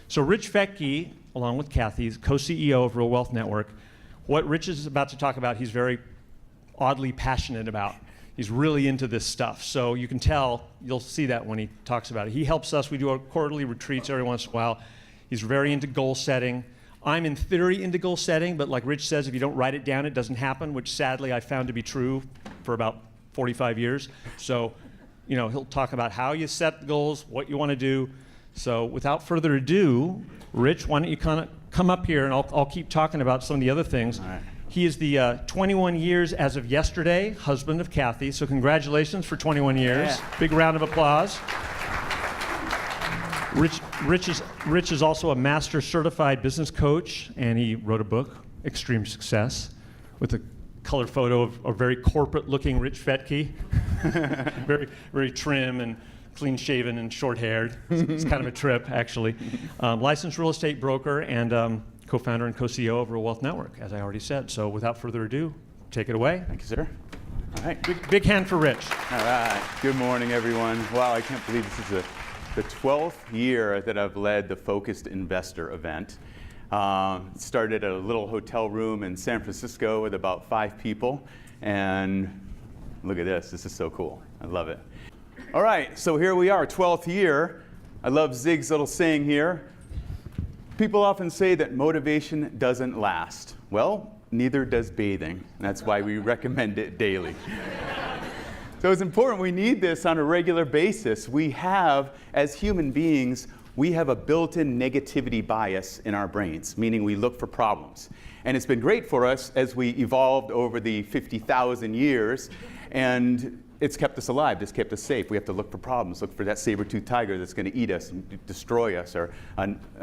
So Rich Fettke, along with Kathy, is co-CEO of Real Wealth Network. What Rich is about to talk about, he's very oddly passionate about. He's really into this stuff. So you can tell, you'll see that when he talks about it. He helps us. We do our quarterly retreats every once in a while. He's very into goal setting. I'm in theory into goal setting, but like Rich says, if you don't write it down, it doesn't happen, which sadly I found to be true for about 45 years. So, you know, he'll talk about how you set the goals, what you want to do. So without further ado, Rich, why don't you kind of come up here and I'll keep talking about some of the other things. All right. He is the 21 years as of yesterday husband of Kathy, so congratulations for 21 years. Yeah. Big round of applause. Rich is also a master certified business coach, and he wrote a book, Extreme Success, with a color photo of a very corporate looking Rich Fettke. very trim and clean shaven and short haired. It's kind of a trip, actually. Licensed real estate broker and co-founder and co-CEO of Real Wealth Network, as I already said. So without further ado, take it away. Thank you, sir. All right. Big hand for Rich. All right. Good morning, everyone. Wow, I can't believe this is the 12th year that I've led the Focused Investor event. Started at a little hotel room in San Francisco with about 5 people. And look at this. This is so cool. I love it. All right. So here we are, 12th year. I love Zig's little saying here. People often say that motivation doesn't last. Well, neither does bathing. That's why we recommend it daily. So it's important. We need this on a regular basis. We have, as human beings, we have a built-in negativity bias in our brains, meaning we look for problems. And it's been great for us as we evolved over the 50,000 years, and it's kept us alive, it's kept us safe. We have to look for problems, look for that saber-toothed tiger that's going to eat us and destroy us, or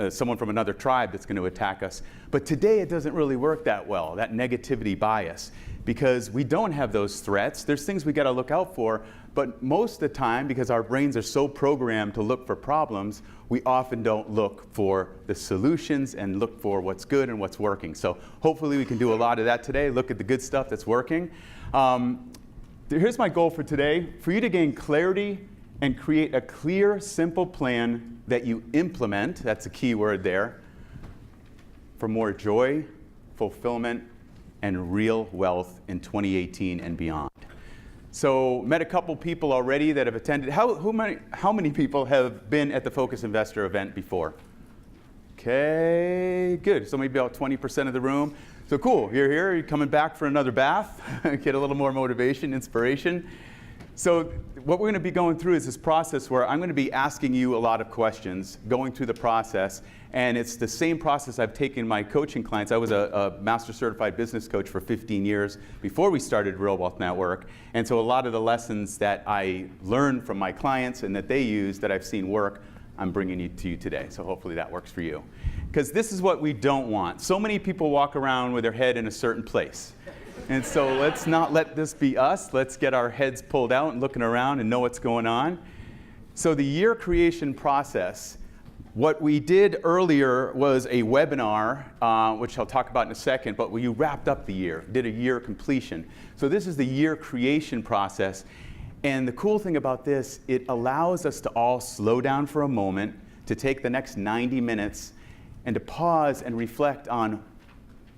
someone from another tribe that's going to attack us. But today it doesn't really work that well, that negativity bias, because we don't have those threats. There's things we got to look out for, but most of the time, because our brains are so programmed to look for problems, we often don't look for the solutions and look for what's good and what's working. So hopefully we can do a lot of that today, look at the good stuff that's working. Here's my goal for today, for you to gain clarity and create a clear, simple plan that you implement, that's a key word there, for more joy, fulfillment, and real wealth in 2018 and beyond. So, met a couple people already that have attended. How many people have been at the Focus Investor event before? Okay, good. So maybe about 20% of the room. So cool, you're here, you're coming back for another bath, get a little more motivation, inspiration. So what we're going to be going through is this process where I'm going to be asking you a lot of questions, going through the process, and it's the same process I've taken my coaching clients. I was a master certified business coach for 15 years before we started Real Wealth Network, and so a lot of the lessons that I learned from my clients and that they use that I've seen work, I'm bringing it to you today. So hopefully that works for you. Because this is what we don't want. So many people walk around with their head in a certain place. And so let's not let this be us. Let's get our heads pulled out and looking around and know what's going on. So the year creation process, what we did earlier was a webinar, which I'll talk about in a second, but we wrapped up the year, did a year completion. So this is the year creation process. And the cool thing about this, it allows us to all slow down for a moment, to take the next 90 minutes and to pause and reflect on,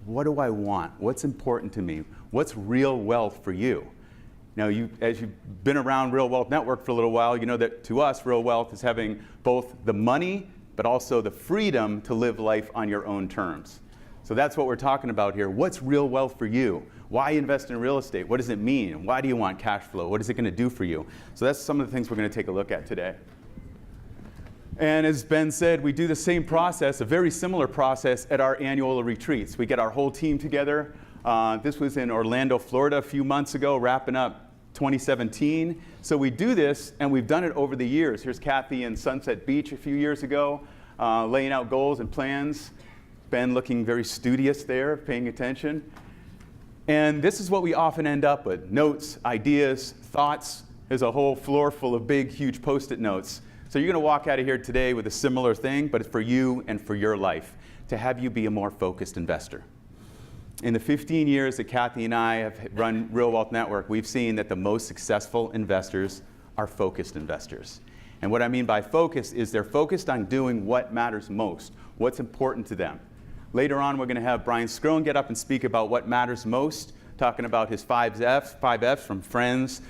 what do I want? What's important to me? What's real wealth for you? Now, as you've been around Real Wealth Network for a little while, you know that to us, real wealth is having both the money, but also the freedom to live life on your own terms. So that's what we're talking about here. What's real wealth for you? Why invest in real estate? What does it mean? Why do you want cash flow? What is it going to do for you? So that's some of the things we're going to take a look at today. And as Ben said, we do the same process, a very similar process at our annual retreats. We get our whole team together. This was in Orlando, Florida a few months ago, wrapping up 2017. So we do this, and we've done it over the years. Here's Kathy in Sunset Beach a few years ago, laying out goals and plans. Ben looking very studious there, paying attention. And this is what we often end up with: notes, ideas, thoughts. There's a whole floor full of big, huge Post-it notes. So you're going to walk out of here today with a similar thing, but it's for you and for your life, to have you be a more focused investor. In the 15 years that Kathy and I have run Real Wealth Network, we've seen that the most successful investors are focused investors. And what I mean by focus is they're focused on doing what matters most, what's important to them. Later on, we're going to have Brian Scrone get up and speak about what matters most, talking about his 5Fs from friends,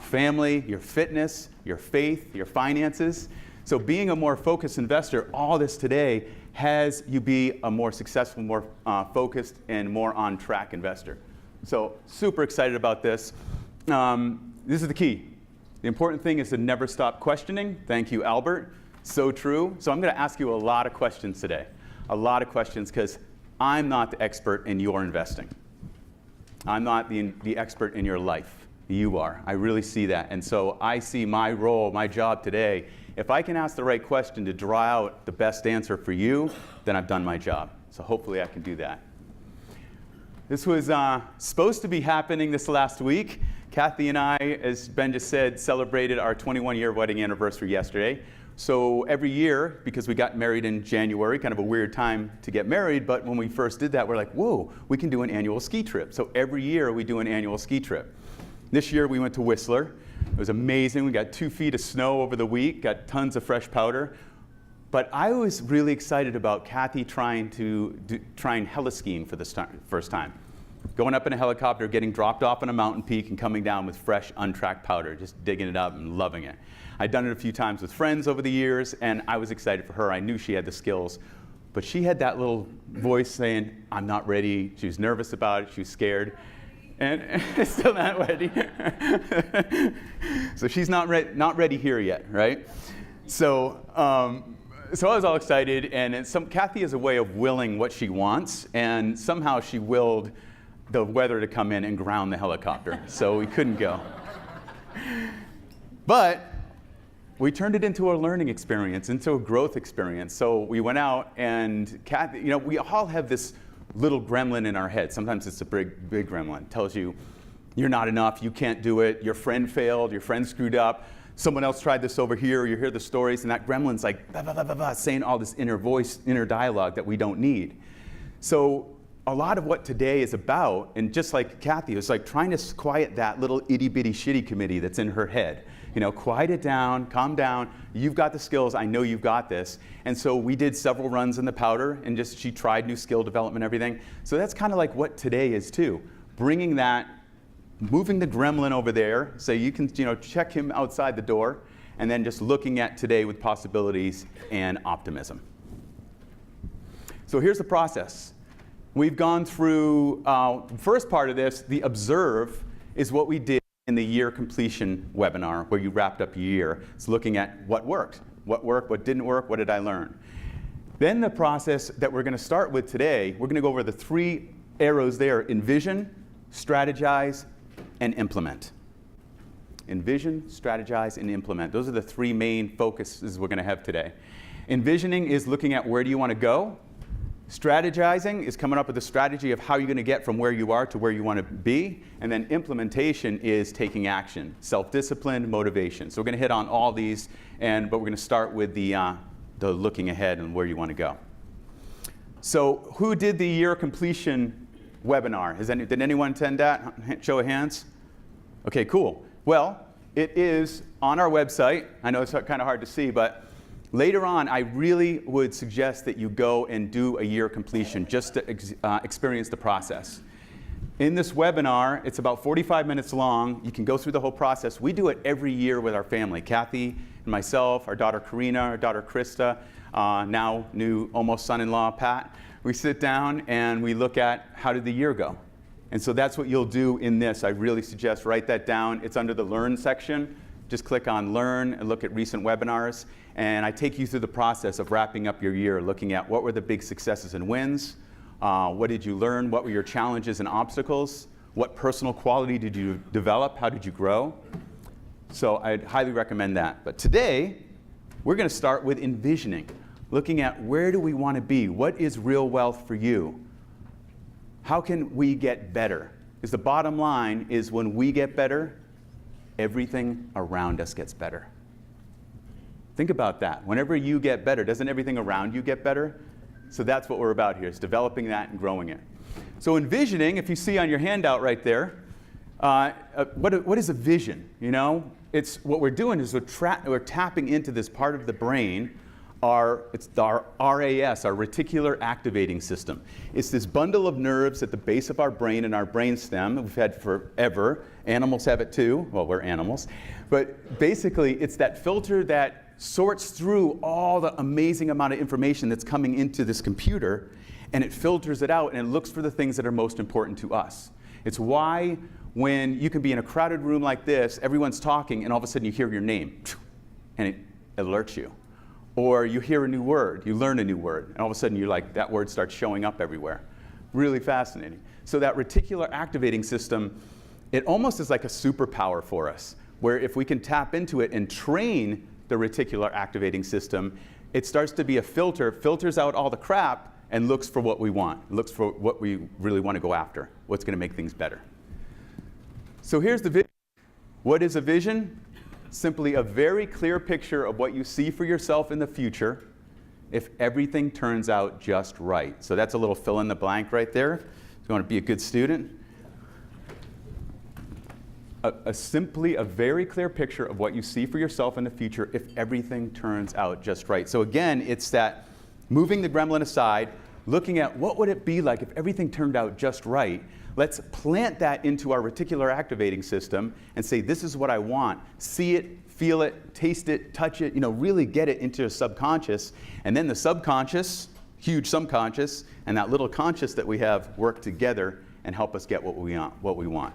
family, your fitness, your faith, your finances. So being a more focused investor, all this today has you be a more successful, more focused, and more on-track investor. So super excited about this. This is the key. The important thing is to never stop questioning. Thank you, Albert. So true. So I'm going to ask you a lot of questions today. A lot of questions, because I'm not the expert in your investing. I'm not the expert in your life. You are. I really see that. And so I see my role, my job today, if I can ask the right question to draw out the best answer for you, then I've done my job. So hopefully I can do that. This was supposed to be happening this last week. Kathy and I, as Ben just said, celebrated our 21-year wedding anniversary yesterday. So every year, because we got married in January, kind of a weird time to get married, but when we first did that, we're like, whoa, we can do an annual ski trip. So every year we do an annual ski trip. This year we went to Whistler. It was amazing. We got 2 feet of snow over the week, got tons of fresh powder. But I was really excited about Kathy trying heli-skiing for the first time. Going up in a helicopter, getting dropped off on a mountain peak, and coming down with fresh, untracked powder, just digging it up and loving it. I'd done it a few times with friends over the years, and I was excited for her. I knew she had the skills. But she had that little voice saying, I'm not ready. She was nervous about it. She was scared. And still not ready. So she's not ready here yet, right? So I was all excited, and Kathy has a way of willing what she wants, and somehow she willed the weather to come in and ground the helicopter, so we couldn't go. But we turned it into a learning experience, into a growth experience. So we went out, and Kathy, we all have this little gremlin in our head. Sometimes it's a big gremlin. It tells you, you're not enough, you can't do it, your friend failed, your friend screwed up, someone else tried this over here, you hear the stories, and that gremlin's like, bah, bah, bah, bah, bah, saying all this inner voice, inner dialogue that we don't need. So a lot of what today is about, and just like Kathy, it's like trying to quiet that little itty-bitty shitty committee that's in her head. Quiet it down, calm down, you've got the skills, I know you've got this. And so we did several runs in the powder, and she tried new skill development, everything. So that's kind of like what today is too. Bringing that, moving the gremlin over there, so you can check him outside the door, and then just looking at today with possibilities and optimism. So here's the process. We've gone through the first part of this. The observe is what we did in the year completion webinar, where you wrapped up your year. It's looking at what worked, what didn't work, what did I learn. Then the process that we're going to start with today, we're going to go over the 3 arrows there: envision, strategize, and implement. Envision, strategize, and implement. Those are the 3 main focuses we're going to have today. Envisioning is looking at where do you want to go. Strategizing is coming up with a strategy of how you're going to get from where you are to where you want to be. And then implementation is taking action, self-discipline, motivation. So we're going to hit on all these, but we're going to start with the looking ahead and where you want to go. So who did the year completion webinar? Did anyone attend that? Show of hands. Okay, cool. Well, it is on our website. I know it's kind of hard to see, but later on, I really would suggest that you go and do a year completion just to experience the process. In this webinar, it's about 45 minutes long. You can go through the whole process. We do it every year with our family. Kathy and myself, our daughter Karina, our daughter Krista, now new almost son-in-law Pat. We sit down and we look at how did the year go. And so that's what you'll do in this. I really suggest write that down. It's under the Learn section. Just click on Learn and look at recent webinars. And I take you through the process of wrapping up your year, looking at what were the big successes and wins, what did you learn, what were your challenges and obstacles, what personal quality did you develop, how did you grow. So I'd highly recommend that. But today, we're going to start with envisioning, looking at where do we want to be, what is real wealth for you, how can we get better? Because the bottom line is when we get better, everything around us gets better. Think about that. Whenever you get better, doesn't everything around you get better? So that's what we're about here, is developing that and growing it. So envisioning, if you see on your handout right there, What is a vision? You know, it's what we're doing is we're tapping into this part of the brain. It's our RAS, our reticular activating system. It's this bundle of nerves at the base of our brain and our brainstem that we've had forever. Animals have it too. Well, we're animals. But basically, it's that filter that sorts through all the amazing amount of information that's coming into this computer, and it filters it out, and it looks for the things that are most important to us. It's why when you can be in a crowded room like this, everyone's talking, and all of a sudden you hear your name, and it alerts you. Or you hear a new word, you learn a new word, and all of a sudden you're like, that word starts showing up everywhere. Really fascinating. So that reticular activating system, it almost is like a superpower for us, where if we can tap into it and train the reticular activating system, it starts to be a filter, filters out all the crap, and looks for what we want, looks for what we really want to go after, what's going to make things better. So here's the vision. What is a vision? Simply a very clear picture of what you see for yourself in the future if everything turns out just right. So that's a little fill in the blank right there. If you want to be a good student. Simply a very clear picture of what you see for yourself in the future if everything turns out just right. So again, it's that moving the gremlin aside, looking at what would it be like if everything turned out just right. Let's plant that into our reticular activating system and say, this is what I want. See it, feel it, taste it, touch it, really get it into your subconscious. And then the subconscious, huge subconscious, and that little conscious that we have work together and help us get what we want.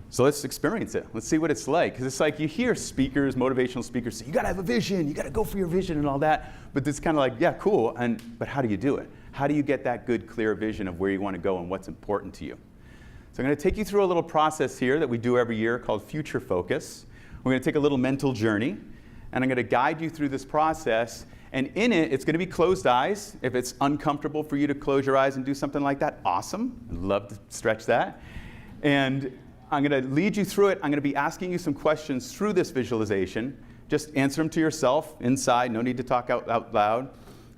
So let's experience it. Let's see what it's like. Because it's like you hear speakers, motivational speakers say, you got to have a vision, you got to go for your vision and all that. But it's kind of like, yeah, cool, but how do you do it? How do you get that good, clear vision of where you want to go and what's important to you? So I'm going to take you through a little process here that we do every year called Future Focus. We're going to take a little mental journey, and I'm going to guide you through this process. And in it, it's going to be closed eyes. If it's uncomfortable for you to close your eyes and do something like that, awesome. I'd love to stretch that. And I'm going to lead you through it. I'm going to be asking you some questions through this visualization. Just answer them to yourself inside. No need to talk out loud.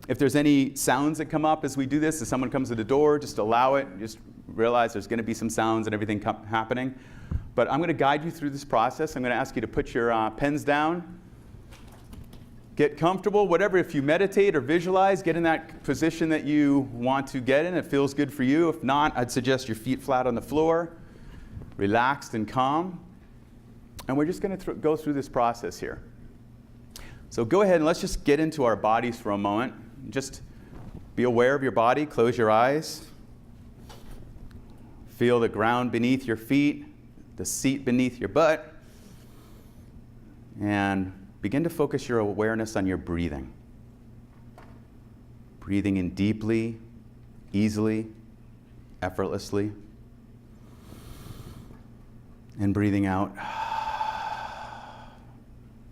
If there's any sounds that come up as we do this, if someone comes to the door, just allow it. Just realize there's going to be some sounds and everything happening. But I'm going to guide you through this process. I'm going to ask you to put your pens down. Get comfortable, whatever. If you meditate or visualize, get in that position that you want to get in. It feels good for you. If not, I'd suggest your feet flat on the floor, relaxed and calm. And we're just going to go through this process here. So go ahead and let's just get into our bodies for a moment. Just be aware of your body. Close your eyes. Feel the ground beneath your feet, the seat beneath your butt. And begin to focus your awareness on your breathing. Breathing in deeply, easily, effortlessly. And breathing out.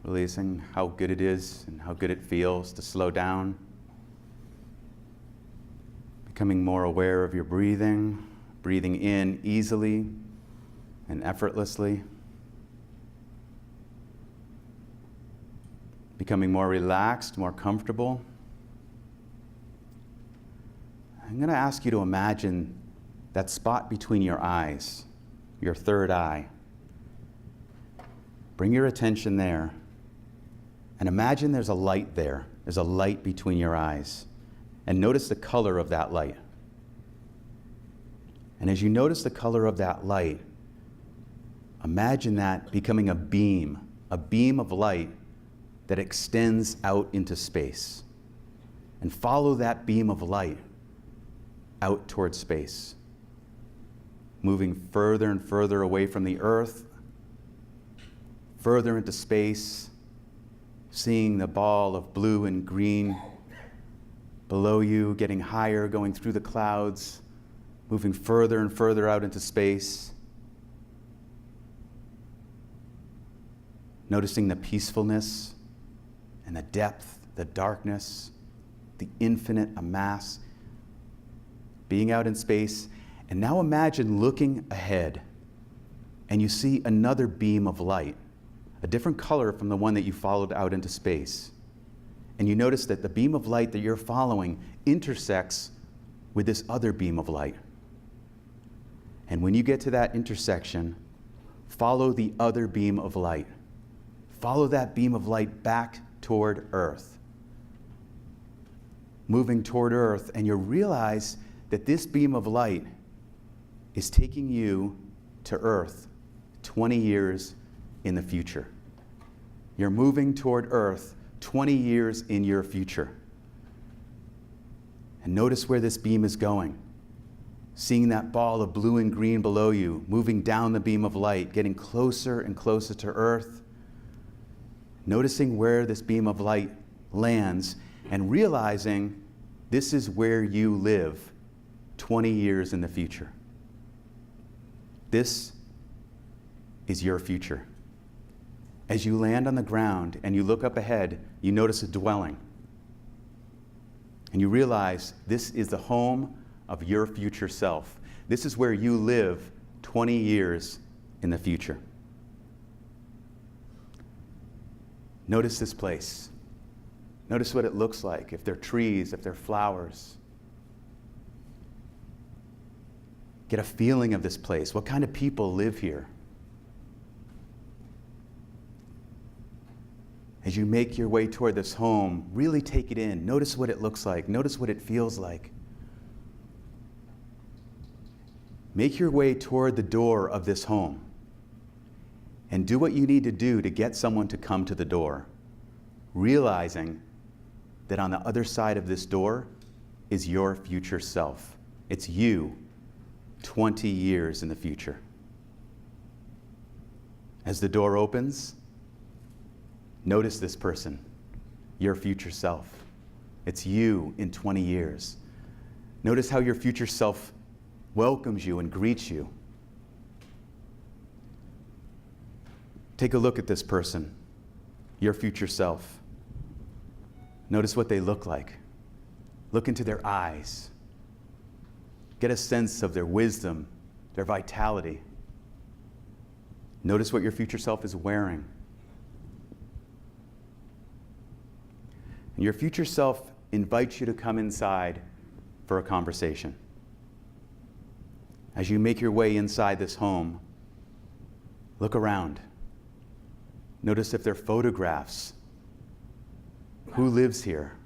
Releasing how good it is and how good it feels to slow down. Becoming more aware of your breathing, breathing in easily and effortlessly. Becoming more relaxed, more comfortable. I'm going to ask you to imagine that spot between your eyes, your third eye. Bring your attention there. And imagine there's a light there. There's a light between your eyes. And notice the color of that light. And as you notice the color of that light, imagine that becoming a beam of light that extends out into space. And follow that beam of light out towards space, moving further and further away from the earth, further into space, seeing the ball of blue and green below you, getting higher, going through the clouds, moving further and further out into space. Noticing the peacefulness and the depth, the darkness, the infinite amass, being out in space. And now imagine looking ahead, and you see another beam of light, a different color from the one that you followed out into space. And you notice that the beam of light that you're following intersects with this other beam of light. And when you get to that intersection, follow the other beam of light. Follow that beam of light back toward Earth. Moving toward Earth, and you'll realize that this beam of light is taking you to Earth 20 years in the future. You're moving toward Earth 20 years in your future. And notice where this beam is going. Seeing that ball of blue and green below you, moving down the beam of light, getting closer and closer to Earth. Noticing where this beam of light lands and realizing this is where you live 20 years in the future. This is your future. As you land on the ground and you look up ahead, you notice a dwelling. And you realize this is the home of your future self. This is where you live 20 years in the future. Notice this place. Notice what it looks like, if there are trees, if there are flowers. Get a feeling of this place. What kind of people live here? As you make your way toward this home, really take it in. Notice what it looks like. Notice what it feels like. Make your way toward the door of this home and do what you need to do to get someone to come to the door, realizing that on the other side of this door is your future self. It's you 20 years in the future. As the door opens, notice this person, your future self. It's you in 20 years. Notice how your future self welcomes you and greets you. Take a look at this person, your future self. Notice what they look like. Look into their eyes. Get a sense of their wisdom, their vitality. Notice what your future self is wearing. And your future self invites you to come inside for a conversation. As you make your way inside this home, look around. Notice if there are photographs. Who lives here?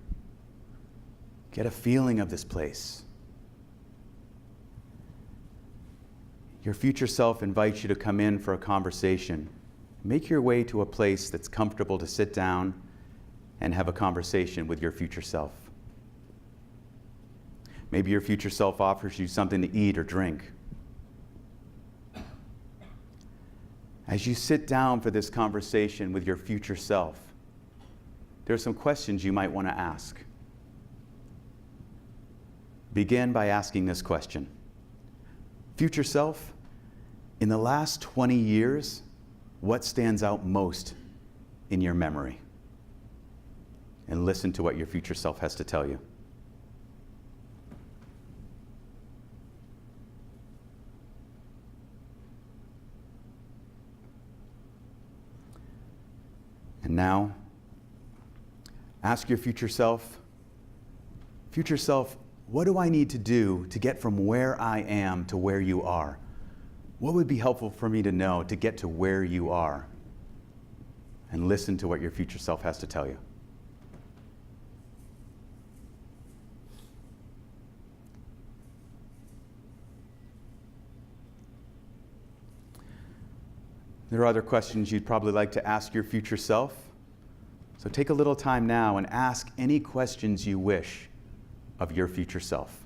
Get a feeling of this place. Your future self invites you to come in for a conversation. Make your way to a place that's comfortable to sit down and have a conversation with your future self. Maybe your future self offers you something to eat or drink. As you sit down for this conversation with your future self, there are some questions you might want to ask. Begin by asking this question. Future self, in the last 20 years, what stands out most in your memory? And listen to what your future self has to tell you. And now, ask your future self, what do I need to do to get from where I am to where you are? What would be helpful for me to know to get to where you are? And listen to what your future self has to tell you. There are other questions you'd probably like to ask your future self. So take a little time now and ask any questions you wish of your future self.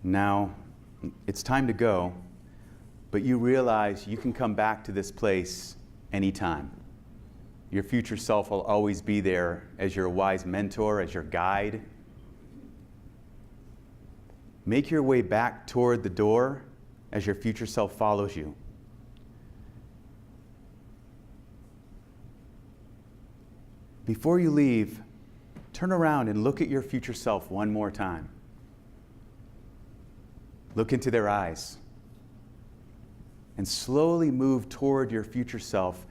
Now, it's time to go, but you realize you can come back to this place anytime. Your future self will always be there as your wise mentor, as your guide. Make your way back toward the door as your future self follows you. Before you leave, turn around and look at your future self one more time. Look into their eyes. And slowly move toward your future self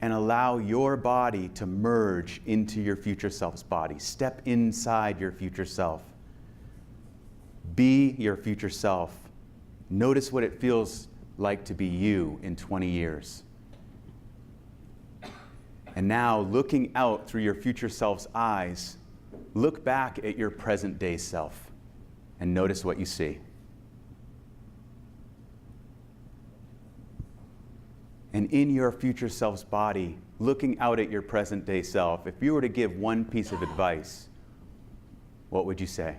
and allow your body to merge into your future self's body. Step inside your future self. Be your future self. Notice what it feels like to be you in 20 years. And now, looking out through your future self's eyes, look back at your present day self and notice what you see. And in your future self's body, looking out at your present day self, if you were to give one piece of advice, what would you say?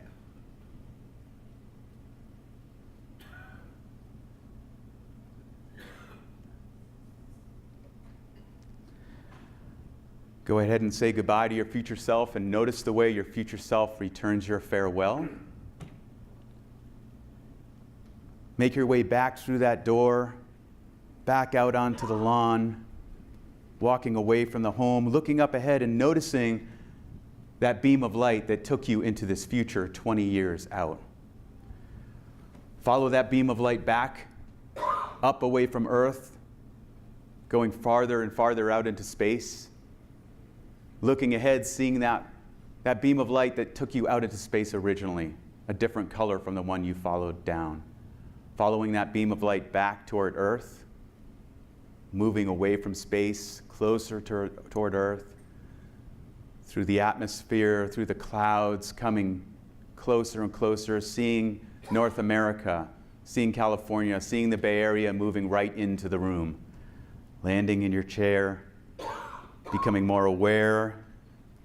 Go ahead and say goodbye to your future self and notice the way your future self returns your farewell. Make your way back through that door, back out onto the lawn, walking away from the home, looking up ahead and noticing that beam of light that took you into this future 20 years out. Follow that beam of light back, up away from Earth, going farther and farther out into space. Looking ahead, seeing that beam of light that took you out into space originally, a different color from the one you followed down. Following that beam of light back toward Earth, moving away from space, closer toward Earth, through the atmosphere, through the clouds, coming closer and closer, seeing North America, seeing California, seeing the Bay Area, moving right into the room, landing in your chair, becoming more aware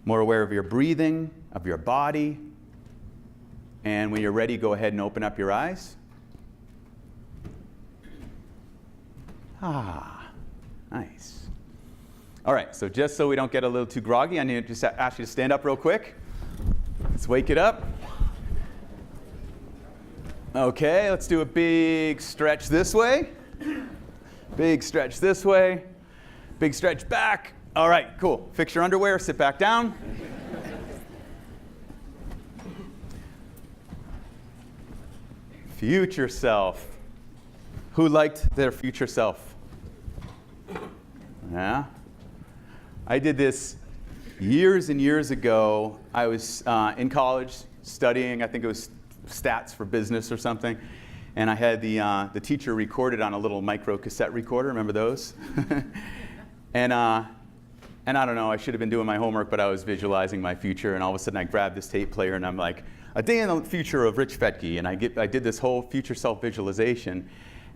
of your breathing, of your body. And when you're ready, go ahead and open up your eyes. Nice. All right, so just so we don't get a little too groggy, I need to just ask you to stand up real quick. Let's wake it up. Okay, let's do a big stretch this way. Big stretch this way. Big stretch back. All right, cool. Fix your underwear, sit back down. Future self. Who liked their future self? Yeah? I did this years and years ago. I was in college studying, I think it was stats for business or something, and I had the teacher recorded on a little micro cassette recorder. Remember those? And I don't know, I should have been doing my homework, but I was visualizing my future, and all of a sudden I grabbed this tape player and I'm like, a day in the future of Rich Fettke, and I did this whole future self visualization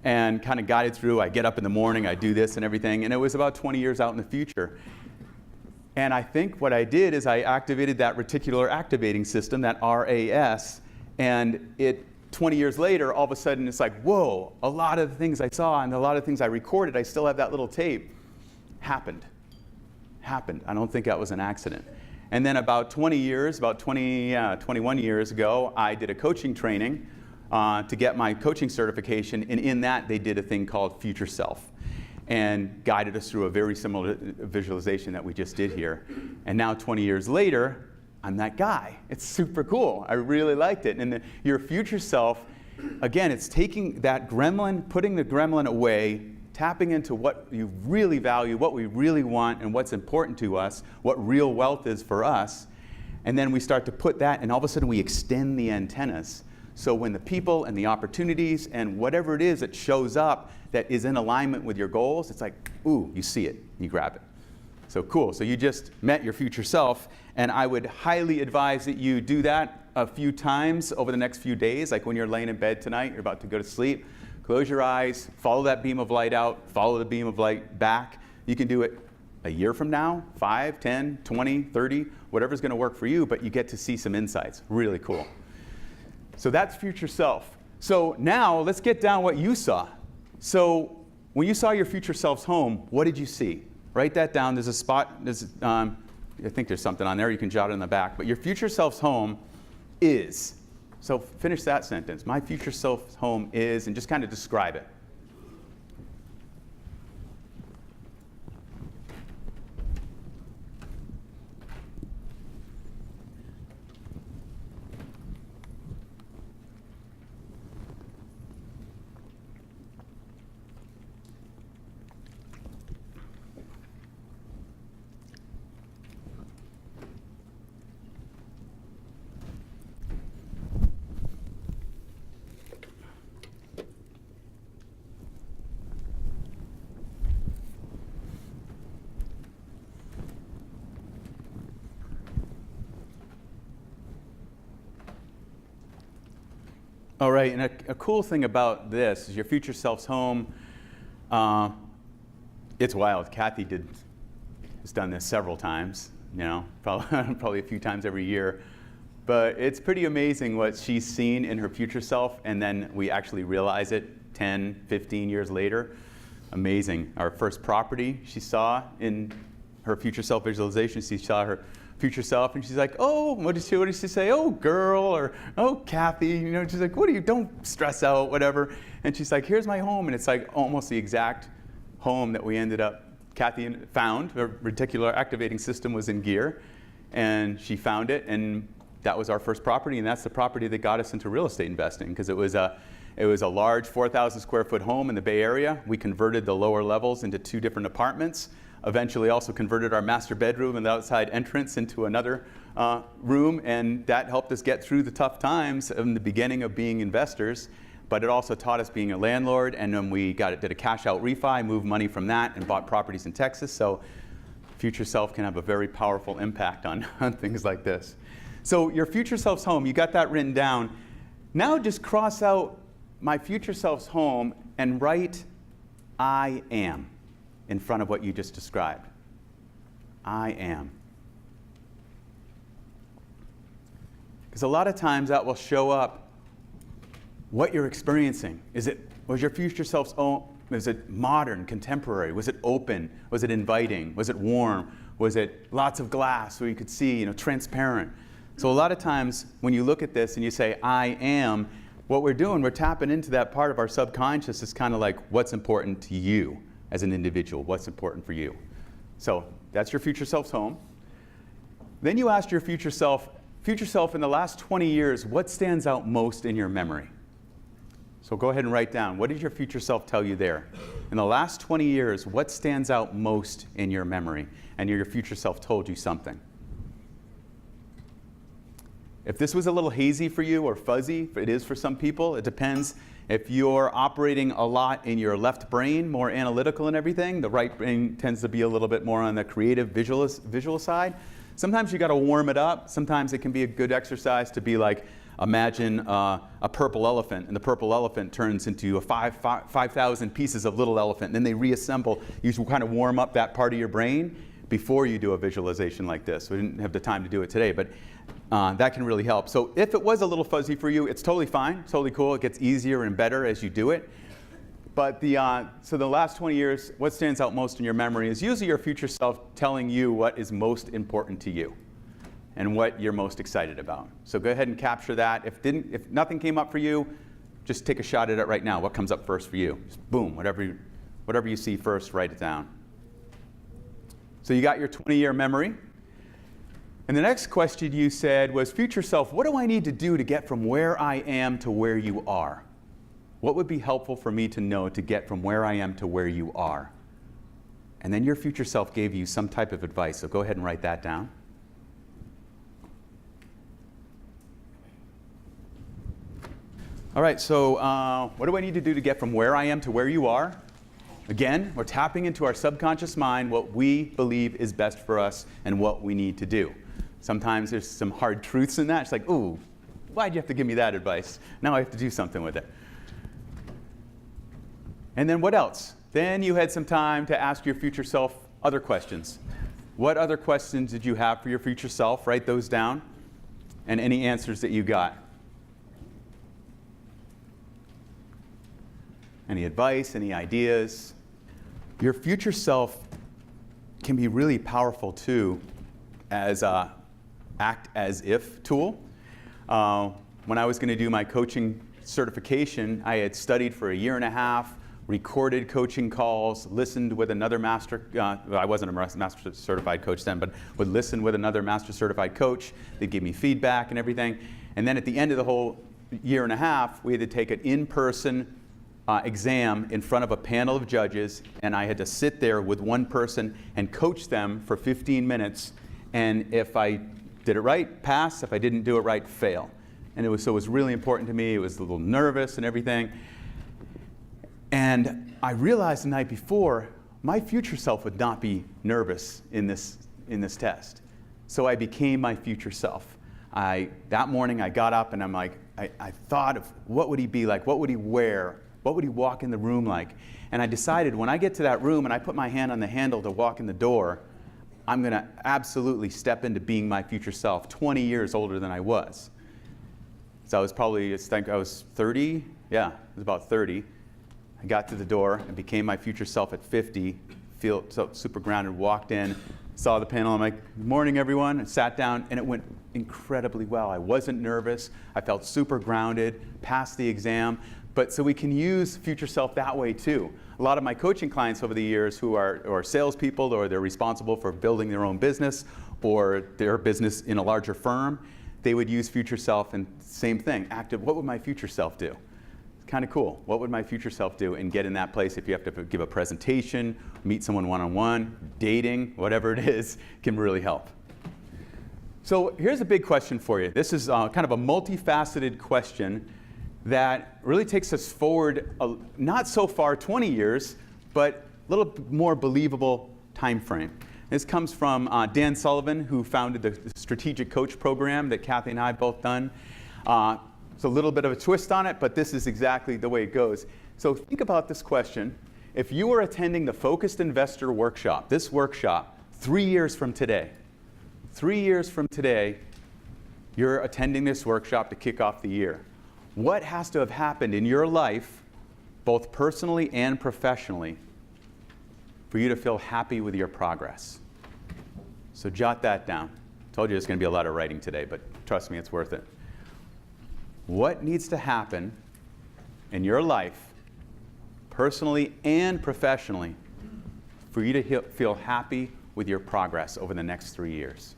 and kind of guided through. I get up in the morning, I do this and everything, and it was about 20 years out in the future. And I think what I did is I activated that reticular activating system, that RAS, and 20 years later, all of a sudden it's like, whoa, a lot of the things I saw and a lot of things I recorded, I still have that little tape, happened. I don't think that was an accident. And then about 21 years ago, I did a coaching training to get my coaching certification, and in that they did a thing called Future Self and guided us through a very similar visualization that we just did here. And now 20 years later, I'm that guy. It's super cool. I really liked it. And your future self, again, it's taking that gremlin, putting the gremlin away, tapping into what you really value, what we really want, and what's important to us, what real wealth is for us. And then we start to put that, and all of a sudden we extend the antennas. So when the people and the opportunities and whatever it is that shows up that is in alignment with your goals, it's like, ooh, you see it, you grab it. So cool, so you just met your future self, and I would highly advise that you do that a few times over the next few days, like when you're laying in bed tonight, you're about to go to sleep. Close your eyes, follow that beam of light out, follow the beam of light back. You can do it a year from now, 5, 10, 20, 30, whatever's going to work for you, but you get to see some insights. Really cool. So that's future self. So now let's get down what you saw. So when you saw your future self's home, what did you see? Write that down. There's a spot, I think there's something on there. You can jot it in the back. But your future self's home is. So finish that sentence. My future self's home is, and just kind of describe it. All right, and a cool thing about this is your future self's home. It's wild. Kathy has done this several times, probably a few times every year. But it's pretty amazing what she's seen in her future self, and then we actually realize it 10, 15 years later. Amazing. Our first property she saw in her future self visualization, she saw her future self, and she's like, oh, what did she say? Oh, girl, or oh, Kathy. She's like, don't stress out, whatever. And she's like, here's my home. And it's like almost the exact home that we ended up, Kathy found. Her reticular activating system was in gear, and she found it, and that was our first property, and that's the property that got us into real estate investing, because it was a large 4,000 square foot home in the Bay Area. We converted the lower levels into 2 different apartments, eventually also converted our master bedroom and the outside entrance into another room, and that helped us get through the tough times in the beginning of being investors. But it also taught us being a landlord, and then we did a cash out refi, moved money from that, and bought properties in Texas. So future self can have a very powerful impact on things like this. So your future self's home, you got that written down. Now just cross out my future self's home and write I am in front of what you just described. I am. Because a lot of times that will show up what you're experiencing. Was your future self's own, was it modern, contemporary? Was it open? Was it inviting? Was it warm? Was it lots of glass so you could see, transparent? So a lot of times when you look at this and you say, I am, what we're doing, we're tapping into that part of our subconscious. It's kind of like what's important to you as an individual, what's important for you. So that's your future self's home. Then you ask your future self in the last 20 years, what stands out most in your memory? So go ahead and write down, what did your future self tell you there? In the last 20 years, what stands out most in your memory? And your future self told you something. If this was a little hazy for you or fuzzy, it is for some people, it depends. If you're operating a lot in your left brain, more analytical and everything, the right brain tends to be a little bit more on the creative visual side. Sometimes you got to warm it up. Sometimes it can be a good exercise to be like, imagine a purple elephant, and the purple elephant turns into 5,000 pieces of little elephant, and then they reassemble. You should kind of warm up that part of your brain before you do a visualization like this. We didn't have the time to do it today, but that can really help. So if it was a little fuzzy for you, it's totally fine, totally cool. It gets easier and better as you do it. But so the last 20 years, what stands out most in your memory is usually your future self telling you what is most important to you and what you're most excited about. So go ahead and capture that. If nothing came up for you, just take a shot at it right now. What comes up first for you? Just boom, whatever you see first, write it down. So you got your 20-year memory. And the next question you said was, future self, what do I need to do to get from where I am to where you are? What would be helpful for me to know to get from where I am to where you are? And then your future self gave you some type of advice, so go ahead and write that down. All right, so what do I need to do to get from where I am to where you are? Again, we're tapping into our subconscious mind, what we believe is best for us and what we need to do. Sometimes there's some hard truths in that. It's like, ooh, why'd you have to give me that advice? Now I have to do something with it. And then what else? Then you had some time to ask your future self other questions. What other questions did you have for your future self? Write those down. And any answers that you got. Any advice, any ideas? Your future self can be really powerful too as a act as if tool. When I was going to do my coaching certification, I had studied for a year and a half, recorded coaching calls, listened with another I wasn't a master certified coach then, but would listen with another master certified coach. They'd give me feedback and everything. And then at the end of the whole year and a half, we had to take an in-person exam in front of a panel of judges, and I had to sit there with one person and coach them for 15 minutes. And if I did it right, pass. If I didn't do it right, fail. And it was really important to me. It was a little nervous and everything. And I realized the night before, my future self would not be nervous in this test. So I became my future self. That morning I got up and I'm like, I thought of what would he be like, what would he wear, what would he walk in the room like? And I decided when I get to that room and I put my hand on the handle to walk in the door, I'm going to absolutely step into being my future self, 20 years older than I was. So I was probably, I think I was 30. Yeah, I was about 30. I got to the door and became my future self at 50. Feel so super grounded, walked in, saw the panel. I'm like, good morning, everyone. And sat down, and it went incredibly well. I wasn't nervous. I felt super grounded, passed the exam. But so we can use future self that way too. A lot of my coaching clients over the years who are salespeople, or they're responsible for building their own business or their business in a larger firm, they would use future self, and same thing, active. What would my future self do? It's kind of cool. What would my future self do? And get in that place if you have to give a presentation, meet someone one-on-one, dating, whatever it is, can really help. So here's a big question for you. This is kind of a multifaceted question that really takes us forward, not so far, 20 years, but a little more believable time frame. This comes from Dan Sullivan, who founded the Strategic Coach program that Kathy and I have both done. It's a little bit of a twist on it, but this is exactly the way it goes. So think about this question. If you were attending the Focused Investor Workshop, this workshop, 3 years from today, 3 years from today, you're attending this workshop to kick off the year. What has to have happened in your life, both personally and professionally, for you to feel happy with your progress? So jot that down. Told you there's going to be a lot of writing today, but trust me, it's worth it. What needs to happen in your life, personally and professionally, for you to feel happy with your progress over the next 3 years?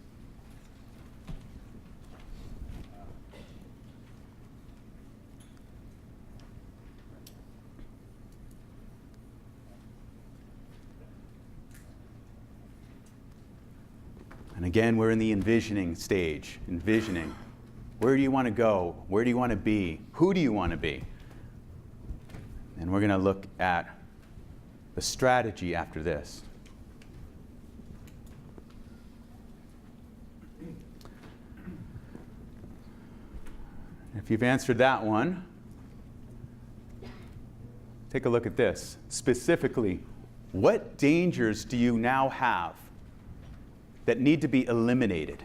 And again, we're in the envisioning stage, envisioning. Where do you want to go? Where do you want to be? Who do you want to be? And we're going to look at the strategy after this. If you've answered that one, take a look at this. Specifically, what dangers do you now have that need to be eliminated?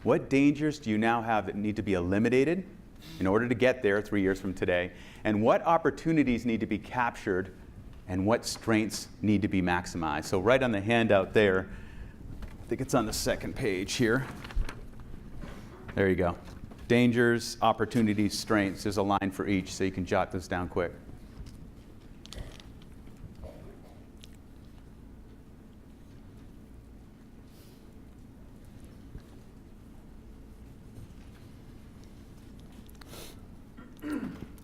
What dangers do you now have that need to be eliminated in order to get there 3 years from today? And what opportunities need to be captured, and what strengths need to be maximized? So right on the handout there, I think it's on the second page here. There you go. Dangers, opportunities, strengths. There's a line for each, so you can jot this down quick.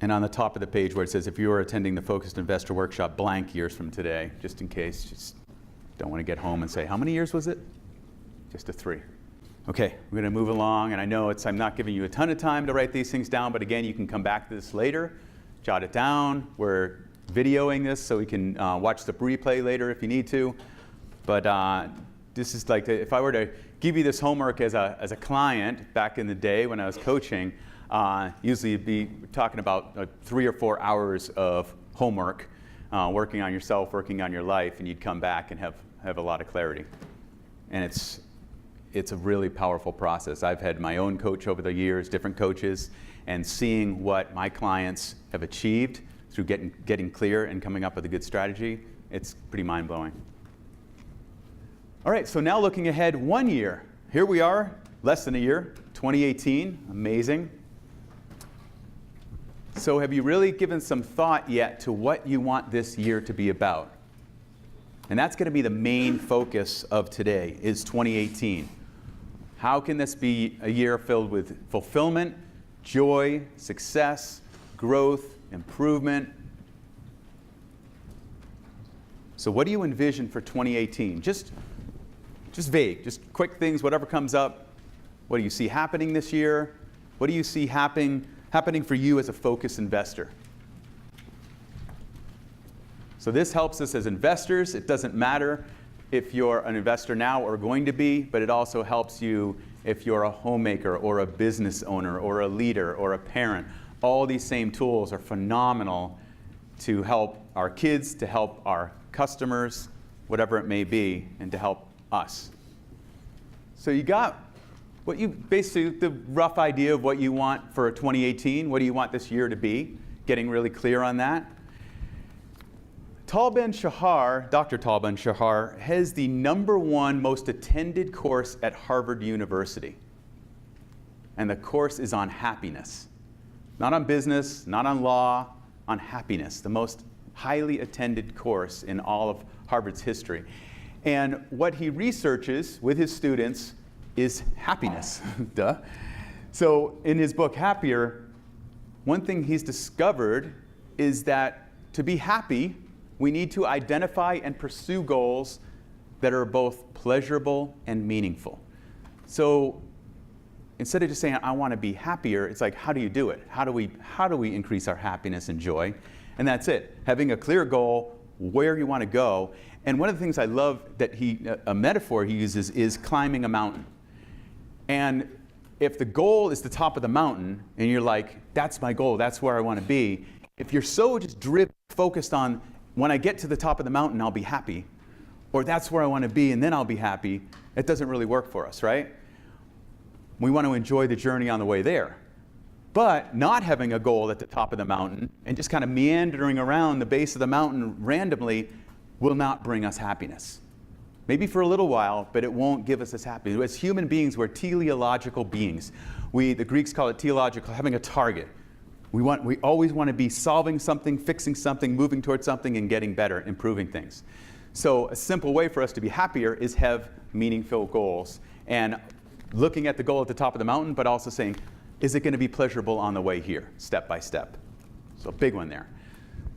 And on the top of the page where it says, if you are attending the Focused Investor Workshop blank years from today, just in case, just don't want to get home and say, how many years was it? Just a 3. Okay, we're going to move along, and I know I'm not giving you a ton of time to write these things down, but again, you can come back to this later, jot it down. We're videoing this so we can watch the replay later if you need to. But this is like, if I were to give you this homework as a client back in the day when I was coaching, usually you'd be talking about 3 or 4 hours of homework, working on yourself, working on your life, and you'd come back and have a lot of clarity. And it's a really powerful process. I've had my own coach over the years, different coaches, and seeing what my clients have achieved through getting clear and coming up with a good strategy, it's pretty mind-blowing. All right, so now looking ahead 1 year. Here we are, less than a year, 2018, amazing. So have you really given some thought yet to what you want this year to be about? And that's going to be the main focus of today, is 2018. How can this be a year filled with fulfillment, joy, success, growth, improvement? So what do you envision for 2018? Just vague, just quick things, whatever comes up. What do you see happening this year? What do you see happening for you as a focused investor? So this helps us as investors. It doesn't matter if you're an investor now or going to be, but it also helps you if you're a homemaker or a business owner or a leader or a parent. All these same tools are phenomenal to help our kids, to help our customers, whatever it may be, and to help us. So you got what you basically, the rough idea of what you want for 2018. What do you want this year to be? Getting really clear on that. Dr. Tal Ben-Shahar has the #1 most attended course at Harvard University. And the course is on happiness. Not on business, not on law, on happiness, the most highly attended course in all of Harvard's history. And what he researches with his students is happiness. Duh. So in his book, Happier, one thing he's discovered is that to be happy, we need to identify and pursue goals that are both pleasurable and meaningful. So instead of just saying, I want to be happier, it's like, how do you do it? How do we increase our happiness and joy? And that's it. Having a clear goal, where you want to go. And one of the things I love that a metaphor he uses is climbing a mountain. And if the goal is the top of the mountain, and you're like, that's my goal, that's where I want to be, if you're so just driven, focused on, when I get to the top of the mountain, I'll be happy, or that's where I want to be, and then I'll be happy, it doesn't really work for us, right? We want to enjoy the journey on the way there. But not having a goal at the top of the mountain and just kind of meandering around the base of the mountain randomly will not bring us happiness. Maybe for a little while, but it won't give us this happiness. As human beings, we're teleological beings. The Greeks call it teleological, having a target. We always want to be solving something, fixing something, moving towards something, and getting better, improving things. So a simple way for us to be happier is have meaningful goals. And looking at the goal at the top of the mountain, but also saying, is it going to be pleasurable on the way here, step by step? So a big one there.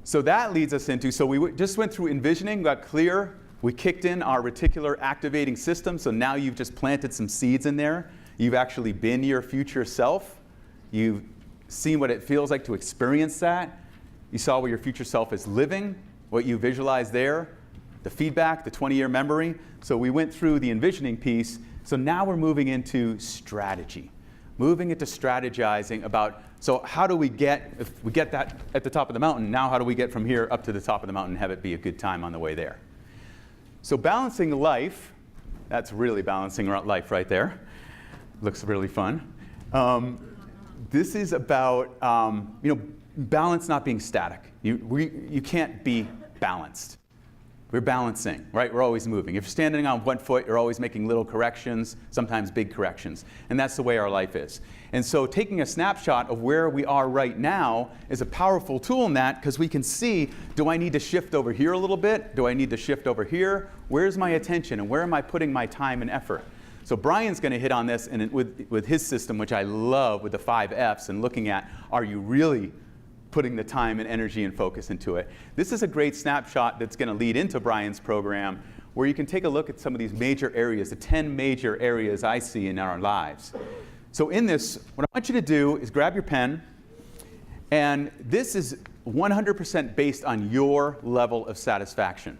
So that leads us into, so we just went through envisioning, got clear. We kicked in our reticular activating system, so now you've just planted some seeds in there. You've actually been your future self. You've seen what it feels like to experience that. You saw where your future self is living, what you visualized there, the feedback, the 20-year memory. So we went through the envisioning piece. So now we're moving into strategy. Moving into strategizing about, so how do we get, if we get that at the top of the mountain, now how do we get from here up to the top of the mountain and have it be a good time on the way there? So balancing life, that's really balancing life right there. Looks really fun. This is about balance not being static. You can't be balanced. We're balancing, right? We're always moving. If you're standing on one foot, you're always making little corrections, sometimes big corrections. And that's the way our life is. And so taking a snapshot of where we are right now is a powerful tool in that, because we can see, do I need to shift over here a little bit? Do I need to shift over here? Where's my attention, and where am I putting my time and effort? So Brian's going to hit on this with his system, which I love, with the 5 Fs, and looking at, are you really putting the time and energy and focus into it? This is a great snapshot that's going to lead into Brian's program, where you can take a look at some of these major areas, the 10 major areas I see in our lives. So in this, what I want you to do is grab your pen, and this is 100% based on your level of satisfaction.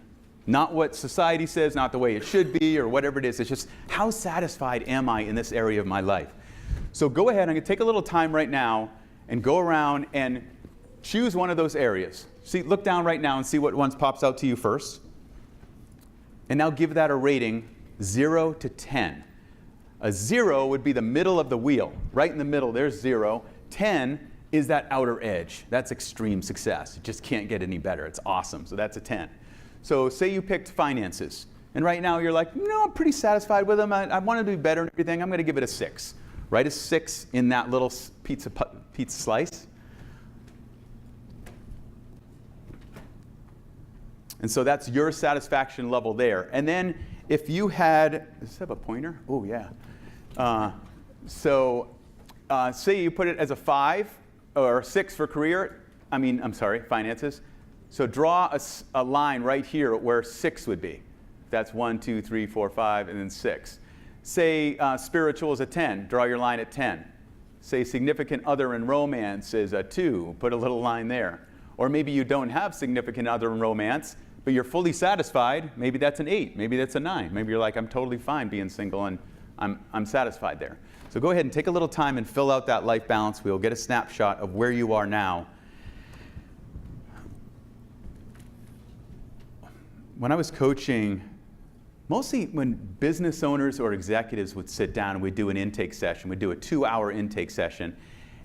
Not what society says, not the way it should be, or whatever it is. It's just, how satisfied am I in this area of my life? So go ahead, I'm going to take a little time right now and go around and choose one of those areas. See, look down right now and see what ones pops out to you first. And now give that a rating, 0 to 10. A 0 would be the middle of the wheel. Right in the middle, there's 0. 10 is that outer edge. That's extreme success. It just can't get any better. It's awesome. So that's a 10. So say you picked finances. And right now you're like, no, I'm pretty satisfied with them. I want to do better and everything. I'm going to give it a 6. Write a 6 in that little pizza slice. And so that's your satisfaction level there. And then if you had, does this have a pointer? Oh, yeah. Say you put it as a 5 or 6 for career. Finances. So draw a line right here where 6 would be. That's 1, 2, 3, 4, 5, and then 6. Say spiritual is a 10. Draw your line at 10. Say significant other in romance is a 2. Put a little line there. Or maybe you don't have significant other in romance, but you're fully satisfied. Maybe that's an 8. Maybe that's a 9. Maybe you're like, I'm totally fine being single and I'm satisfied there. So go ahead and take a little time and fill out that life balance wheel. Get a snapshot of where you are now. When I was coaching, mostly when business owners or executives would sit down and we'd do an intake session, we'd do a 2-hour intake session.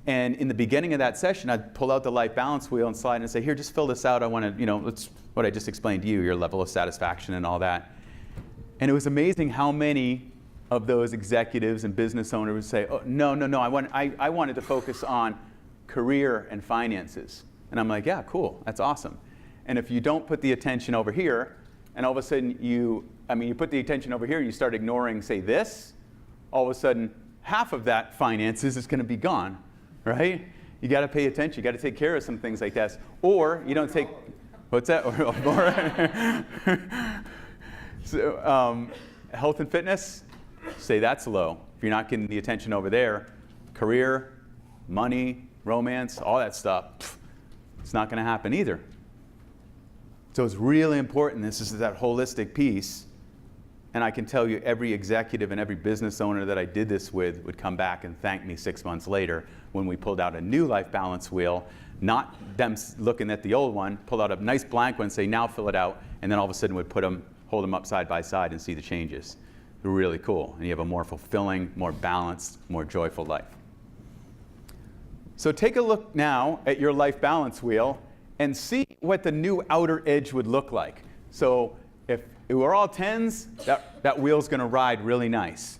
And in the beginning of that session, I'd pull out the life balance wheel and slide and say, here, just fill this out. I want to, let's, what I just explained to you, your level of satisfaction and all that. And it was amazing how many of those executives and business owners would say, oh, no, I wanted to focus on career and finances. And I'm like, yeah, cool, that's awesome. And if you don't put the attention over here, and all of a sudden you put the attention over here and you start ignoring, say, this, all of a sudden, half of that finances is going to be gone, right? You got to pay attention. You got to take care of some things like that. Or you don't take, what's that? So, health and fitness, say that's low. If you're not getting the attention over there, career, money, romance, all that stuff, it's not going to happen either. So it's really important. This is that holistic piece. And I can tell you every executive and every business owner that I did this with would come back and thank me 6 months later when we pulled out a new life balance wheel, not them looking at the old one, pull out a nice blank one and say, now fill it out, and then all of a sudden would hold them up side by side and see the changes. They're really cool. And you have a more fulfilling, more balanced, more joyful life. So take a look now at your life balance wheel and see what the new outer edge would look like. So if it were all 10s, that wheel's going to ride really nice.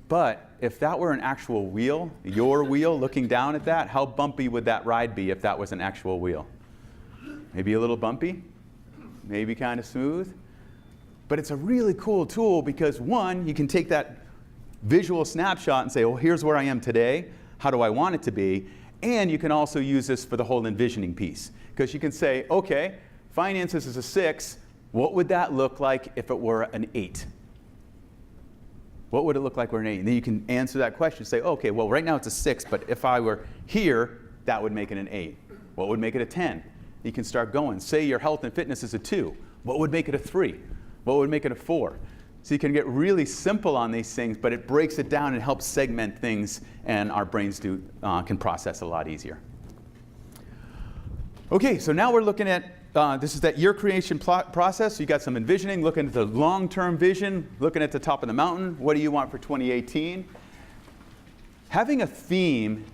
But if that were an actual wheel, your wheel, looking down at that, how bumpy would that ride be if that was an actual wheel? Maybe a little bumpy, maybe kind of smooth. But it's a really cool tool because, one, you can take that visual snapshot and say, well, here's where I am today. How do I want it to be? And you can also use this for the whole envisioning piece. Because you can say, okay, finances is a 6. What would that look like if it were an 8? What would it look like if it were an 8? And then you can answer that question. Say, okay, well, right now it's a 6, but if I were here, that would make it an 8. What would make it a 10? You can start going. Say your health and fitness is a 2. What would make it a 3? What would make it a 4? So you can get really simple on these things, but it breaks it down and helps segment things, and our brains can process a lot easier. Okay, so now we're looking at, this is that year creation process. So you got some envisioning, looking at the long-term vision, looking at the top of the mountain. What do you want for 2018? Having a theme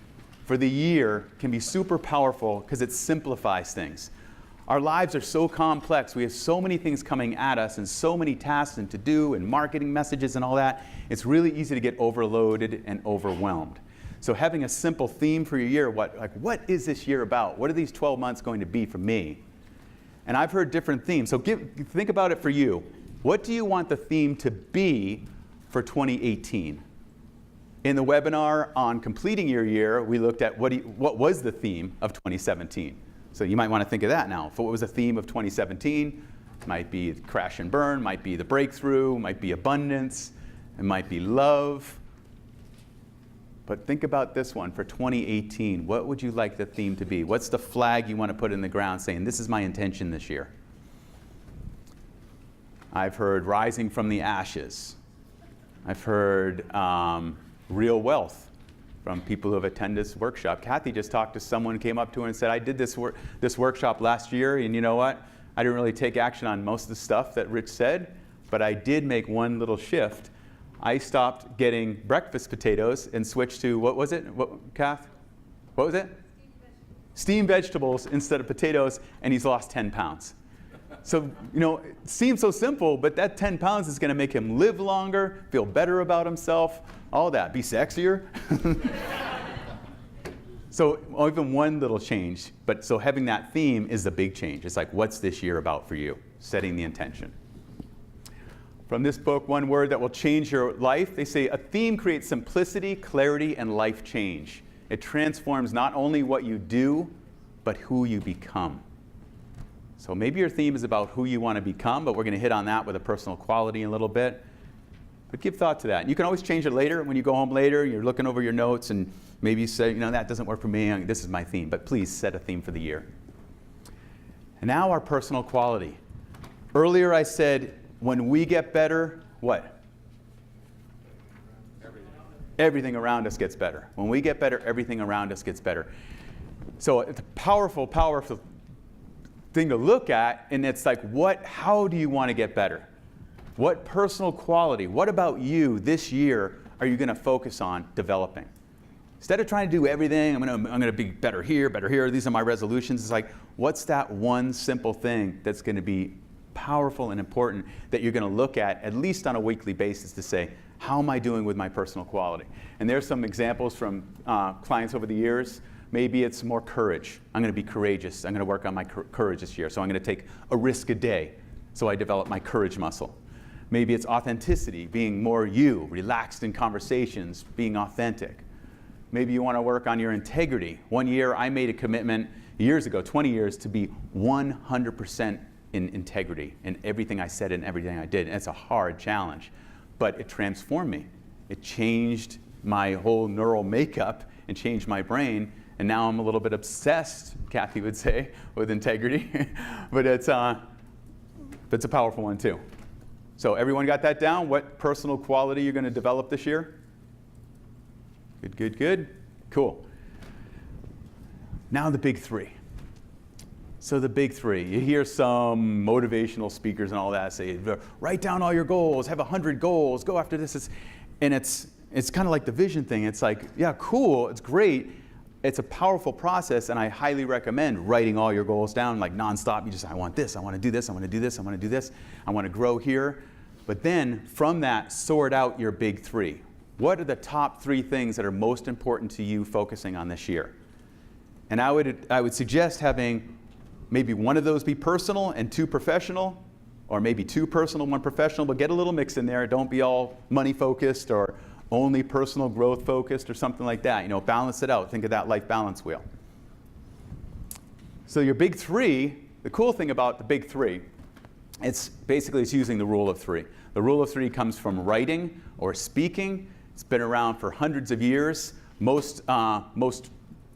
for the year can be super powerful because it simplifies things. Our lives are so complex. We have so many things coming at us and so many tasks and to do and marketing messages and all that. It's really easy to get overloaded and overwhelmed. So having a simple theme for your year, what is this year about? What are these 12 months going to be for me? And I've heard different themes. So think about it for you. What do you want the theme to be for 2018? In the webinar on completing your year, we looked at what was the theme of 2017. So you might want to think of that now. What was the theme of 2017? It might be crash and burn, might be the breakthrough, might be abundance, it might be love. But think about this one for 2018. What would you like the theme to be? What's the flag you want to put in the ground saying, this is my intention this year? I've heard rising from the ashes. I've heard real wealth from people who have attended this workshop. Kathy just talked to someone, came up to her and said, I did this workshop last year, and you know what? I didn't really take action on most of the stuff that Rich said, but I did make one little shift. I stopped getting breakfast potatoes and switched to, what was it, Kath? What was it? Steamed vegetables instead of potatoes, and he's lost 10 pounds. So, it seems so simple, but that 10 pounds is going to make him live longer, feel better about himself, all that, be sexier. So even one little change, but so having that theme is the big change. It's like, what's this year about for you? Setting the intention. From this book, one word that will change your life, they say a theme creates simplicity, clarity, and life change. It transforms not only what you do, but who you become. So maybe your theme is about who you want to become, but we're going to hit on that with a personal quality in a little bit. But give thought to that. And you can always change it later. When you go home later, you're looking over your notes, and maybe you say, that doesn't work for me. This is my theme. But please set a theme for the year. And now our personal quality. Earlier I said, when we get better, what? everything around us gets better. When we get better, everything around us gets better. So it's a powerful, powerful thing to look at, and it's like, how do you want to get better? What personal quality, what about you this year are you going to focus on developing? Instead of trying to do everything, I'm going to be better here, these are my resolutions, it's like, what's that one simple thing that's going to be powerful and important that you're going to look at least on a weekly basis to say, how am I doing with my personal quality? And there's some examples from clients over the years. Maybe it's more courage. I'm going to be courageous. I'm going to work on my courage this year. So I'm going to take a risk a day so I develop my courage muscle. Maybe it's authenticity, being more you, relaxed in conversations, being authentic. Maybe you want to work on your integrity. One year I made a commitment years ago, 20 years, to be 100% in integrity in everything I said and everything I did. And it's a hard challenge, but it transformed me. It changed my whole neural makeup and changed my brain. And now I'm a little bit obsessed, Kathy would say, with integrity. But it's a powerful one too. So everyone got that down? What personal quality you're going to develop this year? Good, good, good. Cool. Now the big three. So the big three. You hear some motivational speakers and all that say, write down all your goals, have 100 goals, go after this. And it's kind of like the vision thing. It's like, yeah, cool, it's great. It's a powerful process, and I highly recommend writing all your goals down like nonstop. You just, I want this, I want to do this, I want to do this, I want to do this, I want to grow here. But then from that, sort out your big three. What are the top 3 things that are most important to you focusing on this year? And I would suggest having maybe one of those be personal and 2 professional, or maybe 2 personal, 1 professional, but get a little mix in there. Don't be all money focused or only personal growth focused or something like that. You know, balance it out. Think of that life balance wheel. So your big 3, the cool thing about the big 3, it's using the rule of 3. The rule of 3 comes from writing or speaking. It's been around for hundreds of years. Most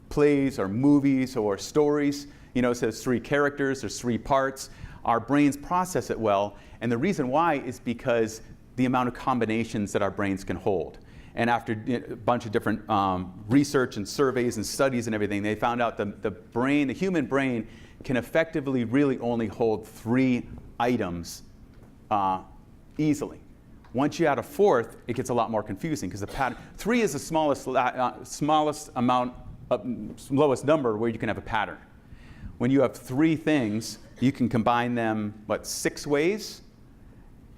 plays or movies or stories, you know, it says 3 characters, there's 3 parts. Our brains process it well, and the reason why is because the amount of combinations that our brains can hold. And after a bunch of different research and surveys and studies and everything, they found out the human brain can effectively really only hold 3 items easily. Once you add a 4th, it gets a lot more confusing because the pattern 3 is the smallest amount, lowest number where you can have a pattern. When you have 3 things, you can combine them 6 ways.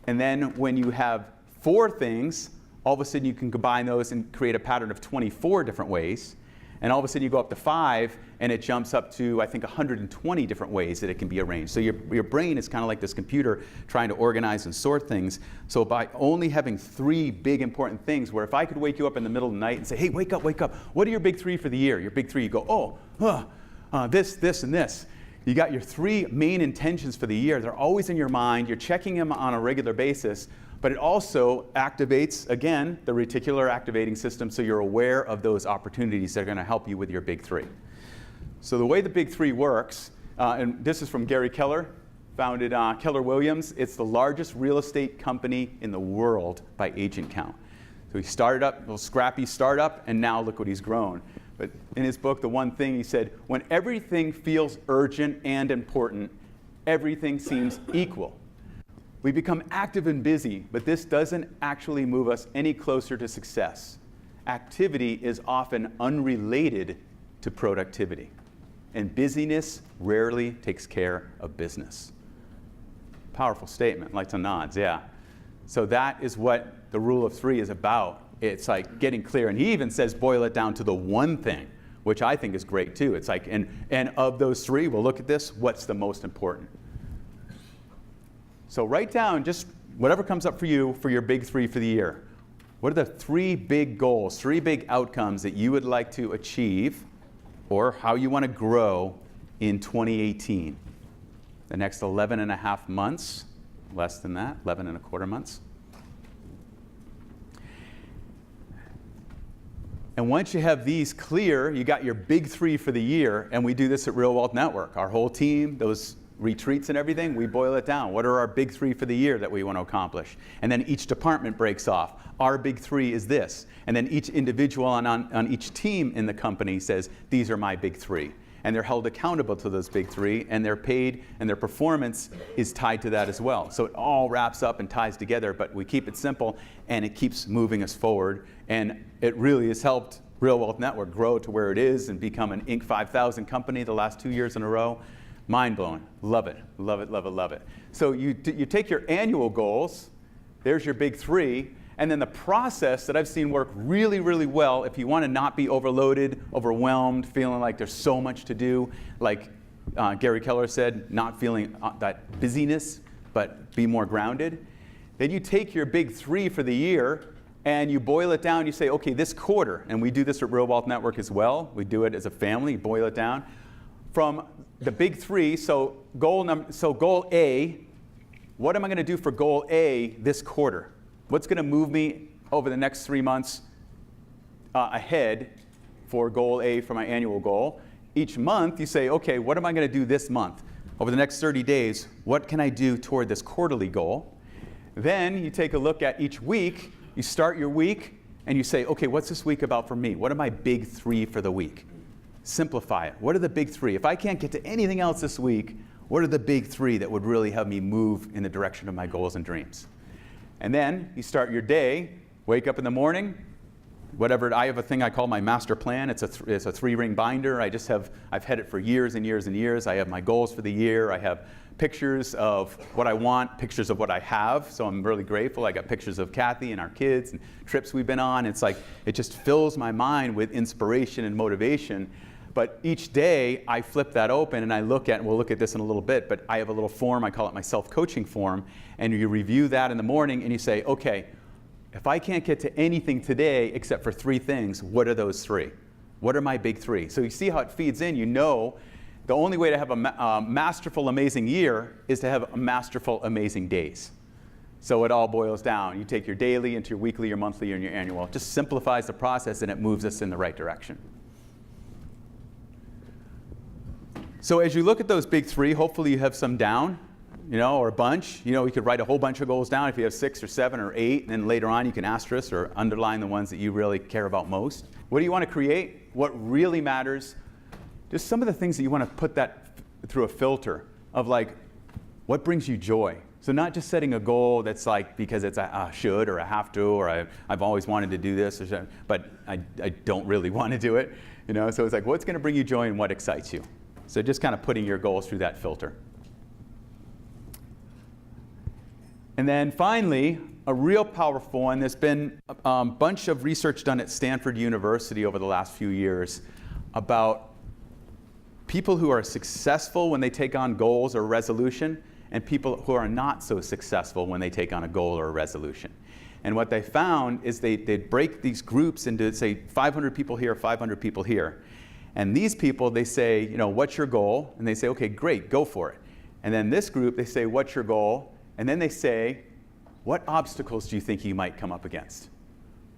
And then when you have 4 things, all of a sudden you can combine those and create a pattern of 24 different ways. And all of a sudden you go up to 5, and it jumps up to, I think, 120 different ways that it can be arranged. So your brain is kind of like this computer trying to organize and sort things. So by only having 3 big important things, where if I could wake you up in the middle of the night and say, hey, wake up, what are your big 3 for the year? Your big 3, you go, this, and this. You got your 3 main intentions for the year. They're always in your mind. You're checking them on a regular basis. But it also activates, again, the reticular activating system, so you're aware of those opportunities that are going to help you with your big 3. So the way the big 3 works, and this is from Gary Keller, founded Keller Williams. It's the largest real estate company in the world by agent count. So he started up, a little scrappy startup, and now look what he's grown. But in his book, the one thing he said, when everything feels urgent and important, everything seems equal. We become active and busy, but this doesn't actually move us any closer to success. Activity is often unrelated to productivity, and busyness rarely takes care of business. Powerful statement, lights and nods, yeah. So that is what the rule of 3 is about. It's like getting clear, and he even says boil it down to the one thing, which I think is great too. It's like, and of those 3, we'll look at this, what's the most important? So write down just whatever comes up for you for your big 3 for the year. What are the 3 big goals, 3 big outcomes that you would like to achieve, or how you want to grow in 2018? The next 11 and a half months, less than that, 11 and a quarter months. And once you have these clear, you got your big 3 for the year, and we do this at Real Wealth Network. Our whole team, those retreats and everything, we boil it down. What are our big 3 for the year that we want to accomplish? And then each department breaks off. Our big 3 is this. And then each individual on each team in the company says, these are my big 3. And they're held accountable to those big 3, and they're paid, and their performance is tied to that as well. So it all wraps up and ties together, but we keep it simple, and it keeps moving us forward. And it really has helped Real Wealth Network grow to where it is and become an Inc. 5000 company the last 2 years in a row. Mind-blowing. Love it. Love it, love it, love it. So you take your annual goals, there's your big 3, and then the process that I've seen work really, really well if you want to not be overloaded, overwhelmed, feeling like there's so much to do, like Gary Keller said, not feeling that busyness, but be more grounded. Then you take your big 3 for the year and you boil it down. You say, okay, this quarter, and we do this at Real Wealth Network as well. We do it as a family, boil it down. From the big 3, so goal A, what am I going to do for goal A this quarter? What's going to move me over the next 3 months ahead for goal A for my annual goal? Each month you say, okay, what am I going to do this month? Over the next 30 days, what can I do toward this quarterly goal? Then you take a look at each week. You start your week and you say, okay, what's this week about for me? What are my big 3 for the week? Simplify it. What are the big 3? If I can't get to anything else this week, what are the big 3 that would really help me move in the direction of my goals and dreams? And then you start your day, wake up in the morning, whatever. I have a thing I call my master plan. It's a 3-ring binder. I've had it for years and years and years. I have my goals for the year. I have pictures of what I want, pictures of what I have. So I'm really grateful. I got pictures of Kathy and our kids and trips we've been on. It's like, it just fills my mind with inspiration and motivation. But each day I flip that open and I look at, and we'll look at this in a little bit, but I have a little form, I call it my self-coaching form, and you review that in the morning and you say, okay, if I can't get to anything today except for 3 things, what are those 3? What are my big 3? So you see how it feeds in. You know the only way to have a masterful, amazing year is to have a masterful, amazing days. So it all boils down. You take your daily into your weekly, your monthly, and your annual. It just simplifies the process and it moves us in the right direction. So as you look at those big 3, hopefully you have some down, or a bunch. You could write a whole bunch of goals down if you have 6 or 7 or 8, and then later on you can asterisk or underline the ones that you really care about most. What do you want to create? What really matters? Just some of the things that you want to put that through a filter of like, what brings you joy? So not just setting a goal that's like because it's a should or a have to or I've always wanted to do this, but I don't really want to do it. So it's like, what's going to bring you joy and what excites you? So just kind of putting your goals through that filter. And then finally, a real powerful one. There's been a bunch of research done at Stanford University over the last few years about people who are successful when they take on goals or resolution and people who are not so successful when they take on a goal or a resolution. And what they found is they break these groups into, say, 500 people here, 500 people here. And these people, they say, what's your goal? And they say, okay, great, go for it. And then this group, they say, what's your goal? And then they say, what obstacles do you think you might come up against?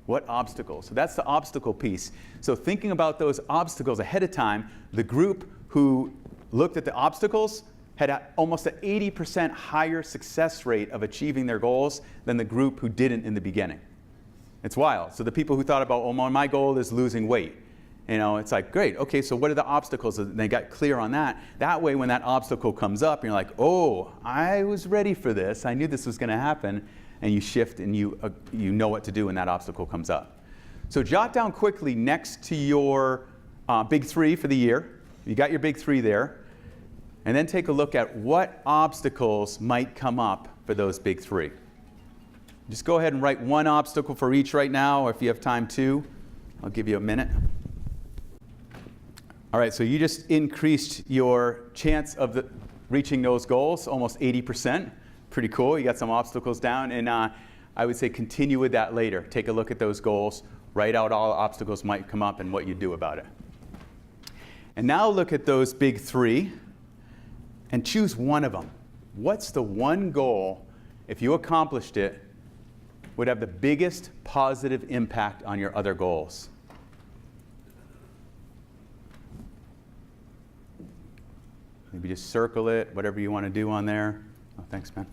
What obstacles? So that's the obstacle piece. So thinking about those obstacles ahead of time, the group who looked at the obstacles had almost an 80% higher success rate of achieving their goals than the group who didn't in the beginning. It's wild. So the people who thought about, my goal is losing weight. It's like, great, okay, so what are the obstacles? And they got clear on that. That way, when that obstacle comes up, you're like, oh, I was ready for this. I knew this was going to happen. And you shift and you know what to do when that obstacle comes up. So jot down quickly next to your big 3 for the year. You got your big 3 there. And then take a look at what obstacles might come up for those big 3. Just go ahead and write one obstacle for each right now, or if you have time, 2. I'll give you a minute. All right, so you just increased your chance of reaching those goals, almost 80%. Pretty cool. You got some obstacles down, and I would say continue with that later. Take a look at those goals, write out all obstacles might come up and what you do about it. And now look at those big 3 and choose one of them. What's the one goal, if you accomplished it, would have the biggest positive impact on your other goals? Maybe just circle it, whatever you want to do on there. Oh, thanks, man.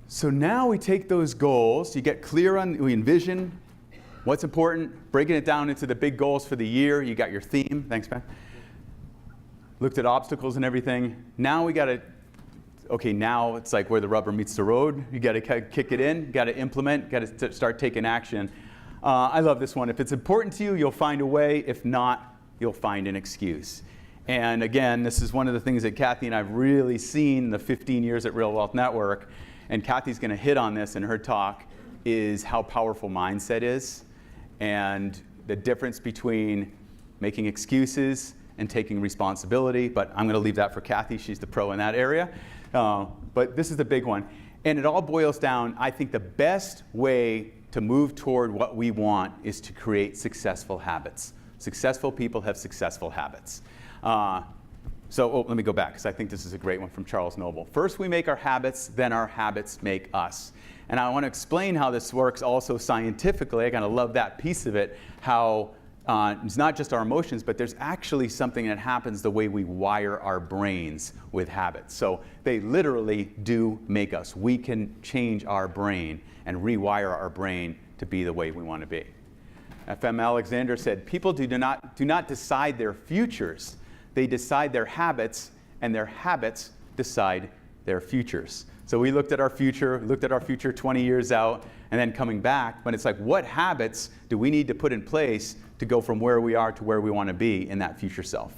So now we take those goals, you get clear on, we envision what's important, breaking it down into the big goals for the year. You got your theme. Thanks, man. Looked at obstacles and everything. Now we got to, okay, now it's like where the rubber meets the road. You got to kick it in, got to implement, got to start taking action. I love this one. If it's important to you, you'll find a way. If not, you'll find an excuse. And again, this is one of the things that Kathy and I've really seen in the 15 years at Real Wealth Network. And Kathy's going to hit on this in her talk, is how powerful mindset is and the difference between making excuses and taking responsibility. But I'm going to leave that for Kathy. She's the pro in that area. But this is the big one. And it all boils down, I think the best way to move toward what we want is to create successful habits. Successful people have successful habits. Let me go back, because I think this is a great one from Charles Noble. First we make our habits, then our habits make us. And I want to explain how this works also scientifically. I kind of love that piece of it, how it's not just our emotions, but there's actually something that happens the way we wire our brains with habits. So they literally do make us. We can change our brain and rewire our brain to be the way we want to be. F.M. Alexander said, people do not decide their futures. They decide their habits, and their habits decide their futures. So we looked at our future 20 years out, and then coming back, but it's like, what habits do we need to put in place to go from where we are to where we want to be in that future self?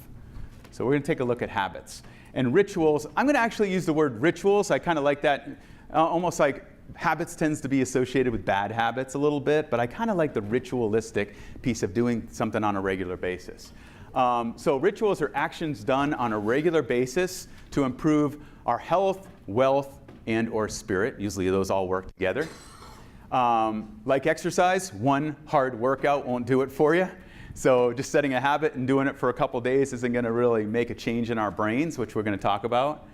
So we're going to take a look at habits. And rituals, I'm going to actually use the word rituals. I kind of like that, almost like habits tends to be associated with bad habits a little bit, but I kind of like the ritualistic piece of doing something on a regular basis. So rituals are actions done on a regular basis to improve our health, wealth, and or spirit. Usually those all work together. Like exercise, one hard workout won't do it for you. So just setting a habit and doing it for a couple days isn't going to really make a change in our brains, which we're going to talk about.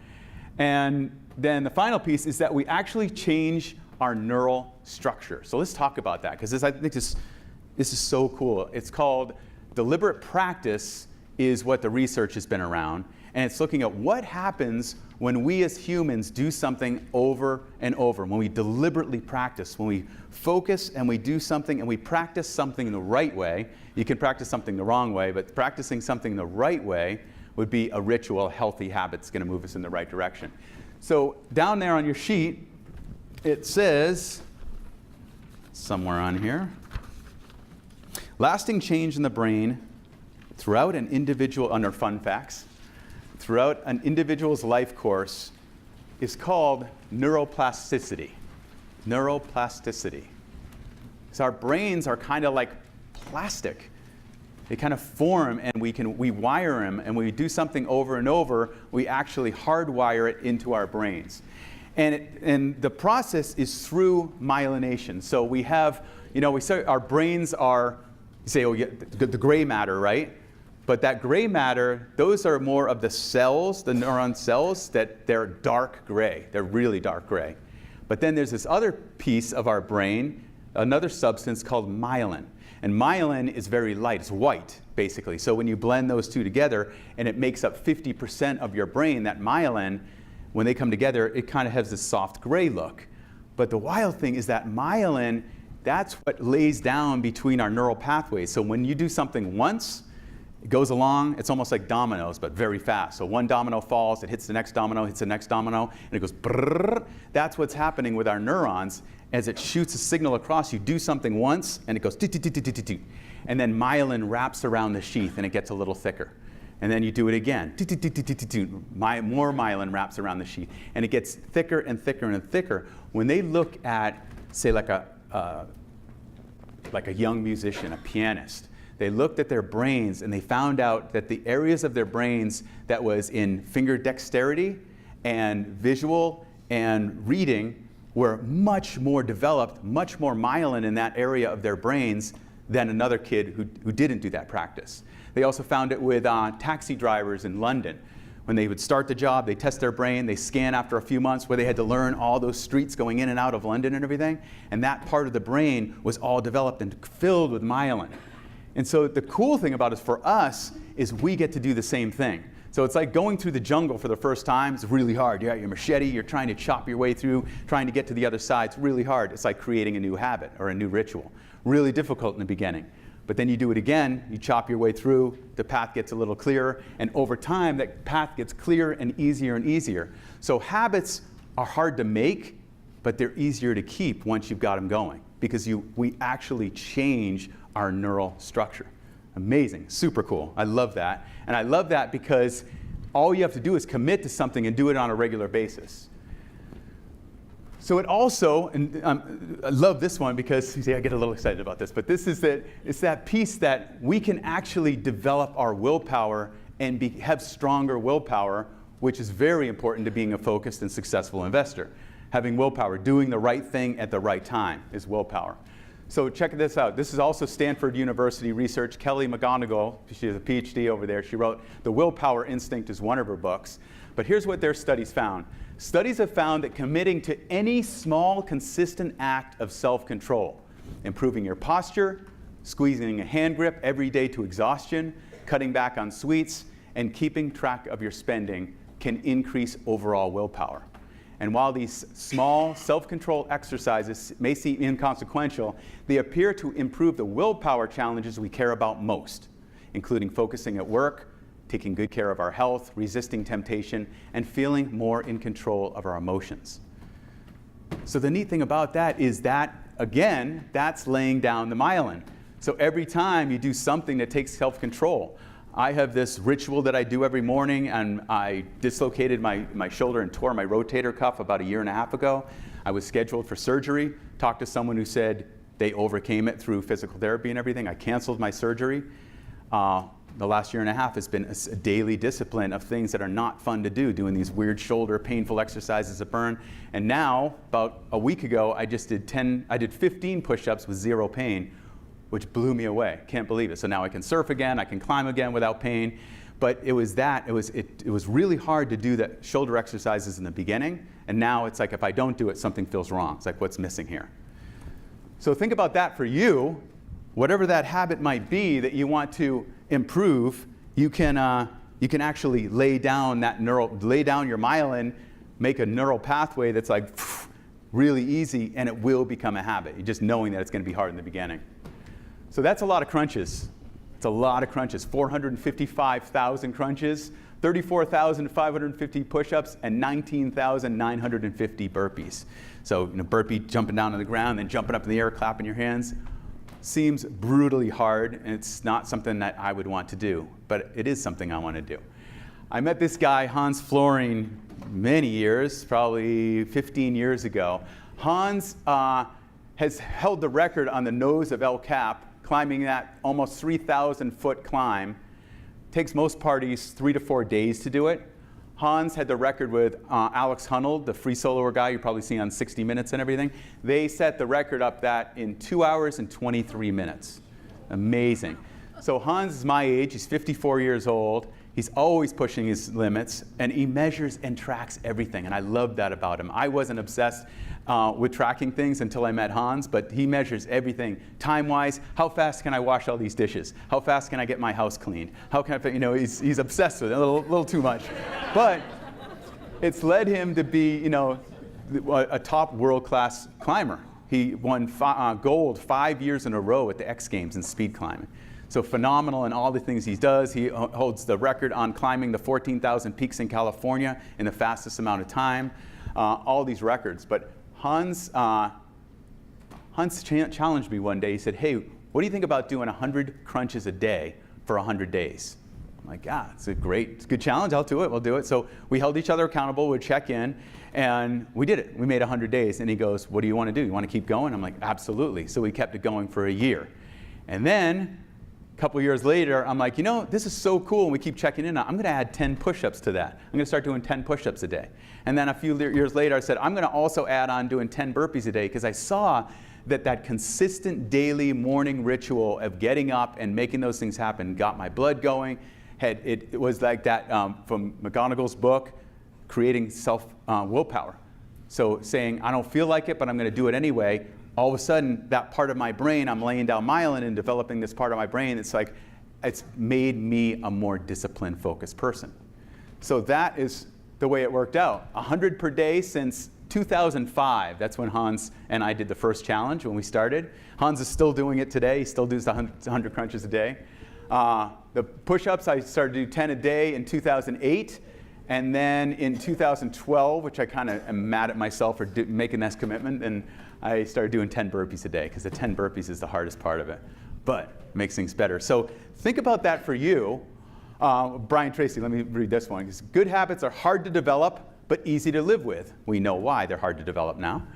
And then the final piece is that we actually change our neural structure. So let's talk about that, because I think this is so cool. It's called deliberate practice, is what the research has been around. And it's looking at what happens when we as humans do something over and over, when we deliberately practice, when we focus and we do something and we practice something the right way. You can practice something the wrong way, but practicing something the right way would be a ritual, healthy habit that's going to move us in the right direction. So down there on your sheet, it says, somewhere on here, lasting change in the brain throughout an individual, under fun facts, throughout an individual's life course is called neuroplasticity. Neuroplasticity. So our brains are kind of like plastic. They kind of form, and we wire them, and when we do something over and over, we actually hardwire it into our brains. And the process is through myelination. So we have, we say our brains are, you say, oh yeah, the gray matter, right? But that gray matter, those are more of the cells, the neuron cells, that they're dark gray. They're really dark gray. But then there's this other piece of our brain, another substance called myelin. And myelin is very light. It's white, basically. So when you blend those two together, and it makes up 50% of your brain, that myelin, when they come together, it kind of has this soft gray look. But the wild thing is that myelin, that's what lays down between our neural pathways. So when you do something once, it goes along, it's almost like dominoes, but very fast. So one domino falls, it hits the next domino, hits the next domino, and it goes brrrr. That's what's happening with our neurons. As it shoots a signal across, you do something once, and it goes do-do-do-do-do-do. And then myelin wraps around the sheath, and it gets a little thicker. And then you do it again. Do-do-do-do-do-do. More myelin wraps around the sheath, and it gets thicker and thicker and thicker. When they look at, say, like a young musician, a pianist, they looked at their brains, and they found out that the areas of their brains that was in finger dexterity and visual and reading were much more developed, much more myelin in that area of their brains than another kid who didn't do that practice. They also found it with taxi drivers in London. When they would start the job, they test their brain, they scan after a few months where they had to learn all those streets going in and out of London and everything, and that part of the brain was all developed and filled with myelin. And so the cool thing about it for us is we get to do the same thing. So it's like going through the jungle for the first time. It's really hard. You got your machete, you're trying to chop your way through, trying to get to the other side. It's really hard. It's like creating a new habit or a new ritual. Really difficult in the beginning. But then you do it again, you chop your way through, the path gets a little clearer, and over time that path gets clearer and easier. So habits are hard to make, but they're easier to keep once you've got them going, because we actually change our neural structure. Amazing, super cool. I love that. And I love that because all you have to do is commit to something and do it on a regular basis. So it also, and I love this one because, see, I get a little excited about this, but it's that piece that we can actually develop our willpower and have stronger willpower, which is very important to being a focused and successful investor. Having willpower, doing the right thing at the right time is willpower. So check this out. This is also Stanford University research. Kelly McGonigal, she has a PhD over there. She wrote The Willpower Instinct is one of her books. But here's what their studies found. Studies have found that committing to any small, consistent act of self-control, improving your posture, squeezing a hand grip every day to exhaustion, cutting back on sweets, and keeping track of your spending can increase overall willpower. And while these small self-control exercises may seem inconsequential, they appear to improve the willpower challenges we care about most, including focusing at work, taking good care of our health, resisting temptation, and feeling more in control of our emotions. So the neat thing about that is that, again, that's laying down the myelin. So every time you do something that takes self-control, I have this ritual that I do every morning, and I dislocated my shoulder and tore my rotator cuff about 1.5 years ago. I was scheduled for surgery, talked to someone who said they overcame it through physical therapy and everything. I canceled my surgery. The last 1.5 years has been a daily discipline of things that are not fun to do, doing these weird shoulder painful exercises that burn. And now, about a week ago, I did 15 push-ups with 0 pain, which blew me away. Can't believe it. So now I can surf again, I can climb again without pain. But it was really hard to do the shoulder exercises in the beginning, and now it's like if I don't do it, something feels wrong. It's like, what's missing here? So think about that for you. Whatever that habit might be that you want to improve, you can actually lay down your myelin, make a neural pathway that's like really easy, and it will become a habit. You're just knowing that it's going to be hard in the beginning. So that's a lot of crunches. It's a lot of crunches. 455,000 crunches, 34,550 push-ups, and 19,950 burpees. So burpee jumping down on the ground, then jumping up in the air, clapping your hands. Seems brutally hard, and it's not something that I would want to do, but it is something I want to do. I met this guy, Hans Florin, many years, probably 15 years ago. Hans has held the record on the nose of El Cap, climbing that almost 3,000-foot climb. Takes most parties 3 to 4 days to do it. Hans had the record with Alex Honnold, the free soloer guy you probably see on 60 Minutes and everything. They set the record up that in 2 hours and 23 minutes. Amazing. So Hans is my age. He's 54 years old. He's always pushing his limits, and he measures and tracks everything, and I love that about him. I wasn't obsessed with tracking things until I met Hans, but he measures everything time-wise. How fast can I wash all these dishes? How fast can I get my house cleaned? How can I, he's obsessed with it, a little too much. But it's led him to be, a top world-class climber. He won gold 5 years in a row at the X Games in speed climbing. So phenomenal in all the things he does. He holds the record on climbing the 14,000 peaks in California in the fastest amount of time. All these records. But Hans challenged me one day. He said, hey, what do you think about doing 100 crunches a day for 100 days? I'm like, it's a good challenge. I'll do it. We'll do it. So we held each other accountable. We'd check in. And we did it. We made 100 days. And he goes, what do you want to do? You want to keep going? I'm like, absolutely. So we kept it going for a year. And then a couple years later, I'm like, this is so cool, and we keep checking in. I'm going to add 10 push-ups to that. I'm going to start doing 10 push-ups a day. And then a few years later, I said, I'm going to also add on doing 10 burpees a day, because I saw that consistent daily morning ritual of getting up and making those things happen got my blood going. It was like that from McGonigal's book, Creating Willpower. So saying, I don't feel like it, but I'm going to do it anyway, all of a sudden, that part of my brain, I'm laying down myelin and developing this part of my brain. It's like, it's made me a more disciplined, focused person. So that is the way it worked out. 100 per day since 2005. That's when Hans and I did the first challenge when we started. Hans is still doing it today. He still does the 100 crunches a day. The push-ups, I started to do 10 a day in 2008. And then in 2012, which I kind of am mad at myself for making this commitment, and I started doing 10 burpees a day, because the 10 burpees is the hardest part of it, but it makes things better. So think about that for you. Brian Tracy, let me read this one. Good habits are hard to develop, but easy to live with. We know why they're hard to develop now.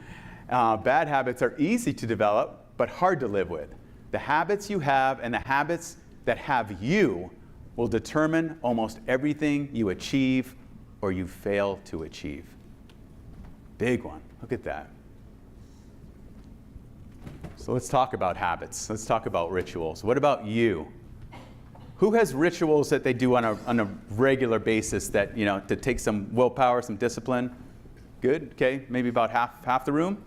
Bad habits are easy to develop, but hard to live with. The habits you have and the habits that have you will determine almost everything you achieve or you fail to achieve. Big one. Look at that. So let's talk about habits. Let's talk about rituals. What about you? Who has rituals that they do on a regular basis that, you know, to take some willpower, some discipline? Good, okay, maybe about half the room.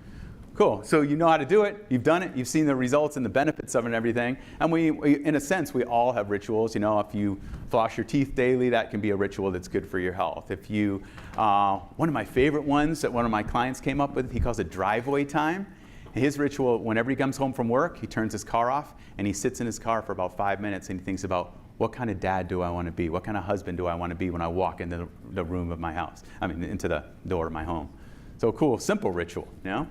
Cool, so you know how to do it, you've done it, you've seen the results and the benefits of it and everything. And we, in a sense, we all have rituals. You know, if you floss your teeth daily, that can be a ritual that's good for your health. If you, one of my favorite ones that one of my clients came up with, he calls it driveway time. His ritual, whenever he comes home from work, he turns his car off and he sits in his car for about 5 minutes and he thinks about, what kind of dad do I want to be? What kind of husband do I want to be when I walk into the room of my house? I mean, into the door of my home. So cool, simple ritual, you know?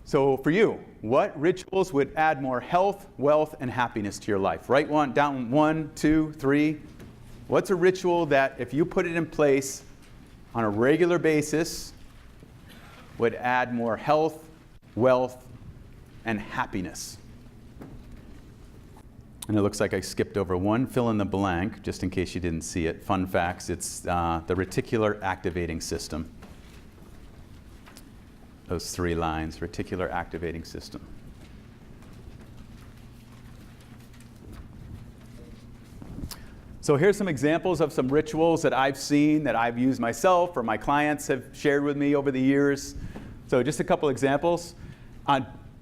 So for you, what rituals would add more health, wealth, and happiness to your life? Write down 1, 2, 3. What's a ritual that if you put it in place on a regular basis would add more health, wealth, and happiness? And it looks like I skipped over one. Fill in the blank, just in case you didn't see it. Fun facts, it's the reticular activating system. Those 3 lines, reticular activating system. So here's some examples of some rituals that I've seen, that I've used myself, or my clients have shared with me over the years. So just a couple examples.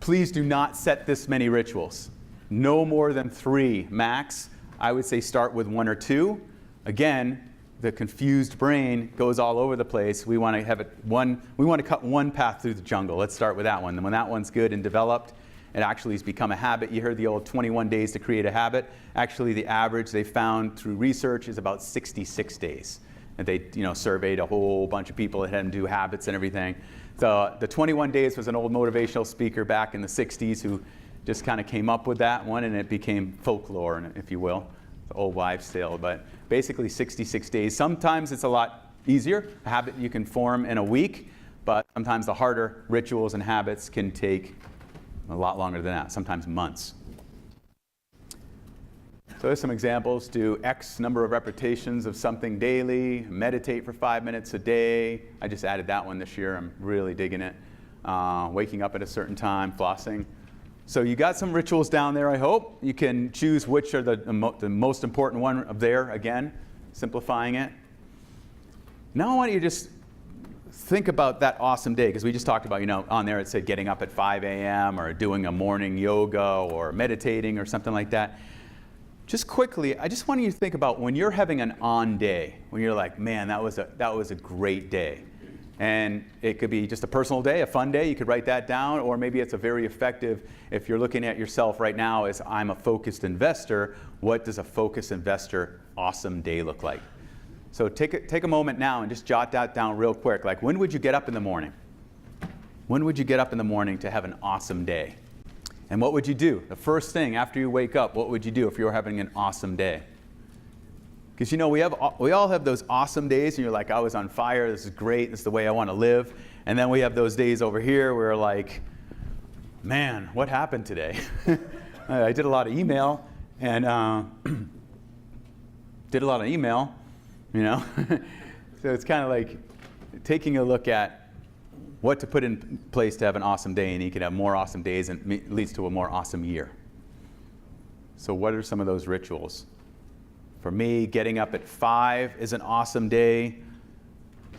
Please do not set this many rituals. No more than 3 max. I would say start with 1 or 2. Again, the confused brain goes all over the place. We want to have we want to cut one path through the jungle. Let's start with that one. And when that one's good and developed, it actually has become a habit. You heard the old 21 days to create a habit. Actually, the average they found through research is about 66 days. And they, you know, surveyed a whole bunch of people that had them do habits and everything. So the 21 days was an old motivational speaker back in the 60s who just kind of came up with that one, and it became folklore, if you will. The old wives' tale, but basically 66 days. Sometimes it's a lot easier, a habit you can form in a week, but sometimes the harder rituals and habits can take a lot longer than that, sometimes months. So there's some examples. Do X number of repetitions of something daily, meditate for 5 minutes a day. I just added that one this year. I'm really digging it. Waking up at a certain time, flossing. So you got some rituals down there, I hope. You can choose which are the most important one of there, again, simplifying it. Now I want you to just think about that awesome day, because we just talked about, you know, on there it said getting up at 5 a.m. or doing a morning yoga or meditating or something like that. Just quickly, I just want you to think about when you're having an on day, when you're like, man, that was a great day. And it could be just a personal day, a fun day. You could write that down. Or maybe it's a very effective, if you're looking at yourself right now as I'm a focused investor, what does a focused investor awesome day look like? So take a moment now and just jot that down real quick. Like, when would you get up in the morning? When would you get up in the morning to have an awesome day? And what would you do? The first thing after you wake up, what would you do if you were having an awesome day? Because, you know, we all have those awesome days and you're like, I was on fire, this is great, this is the way I want to live. And then we have those days over here where we're like, man, what happened today? I did a lot of email and you know. So it's kind of like taking a look at what to put in place to have an awesome day, and you can have more awesome days and it leads to a more awesome year. So what are some of those rituals? For me, getting up at 5 is an awesome day.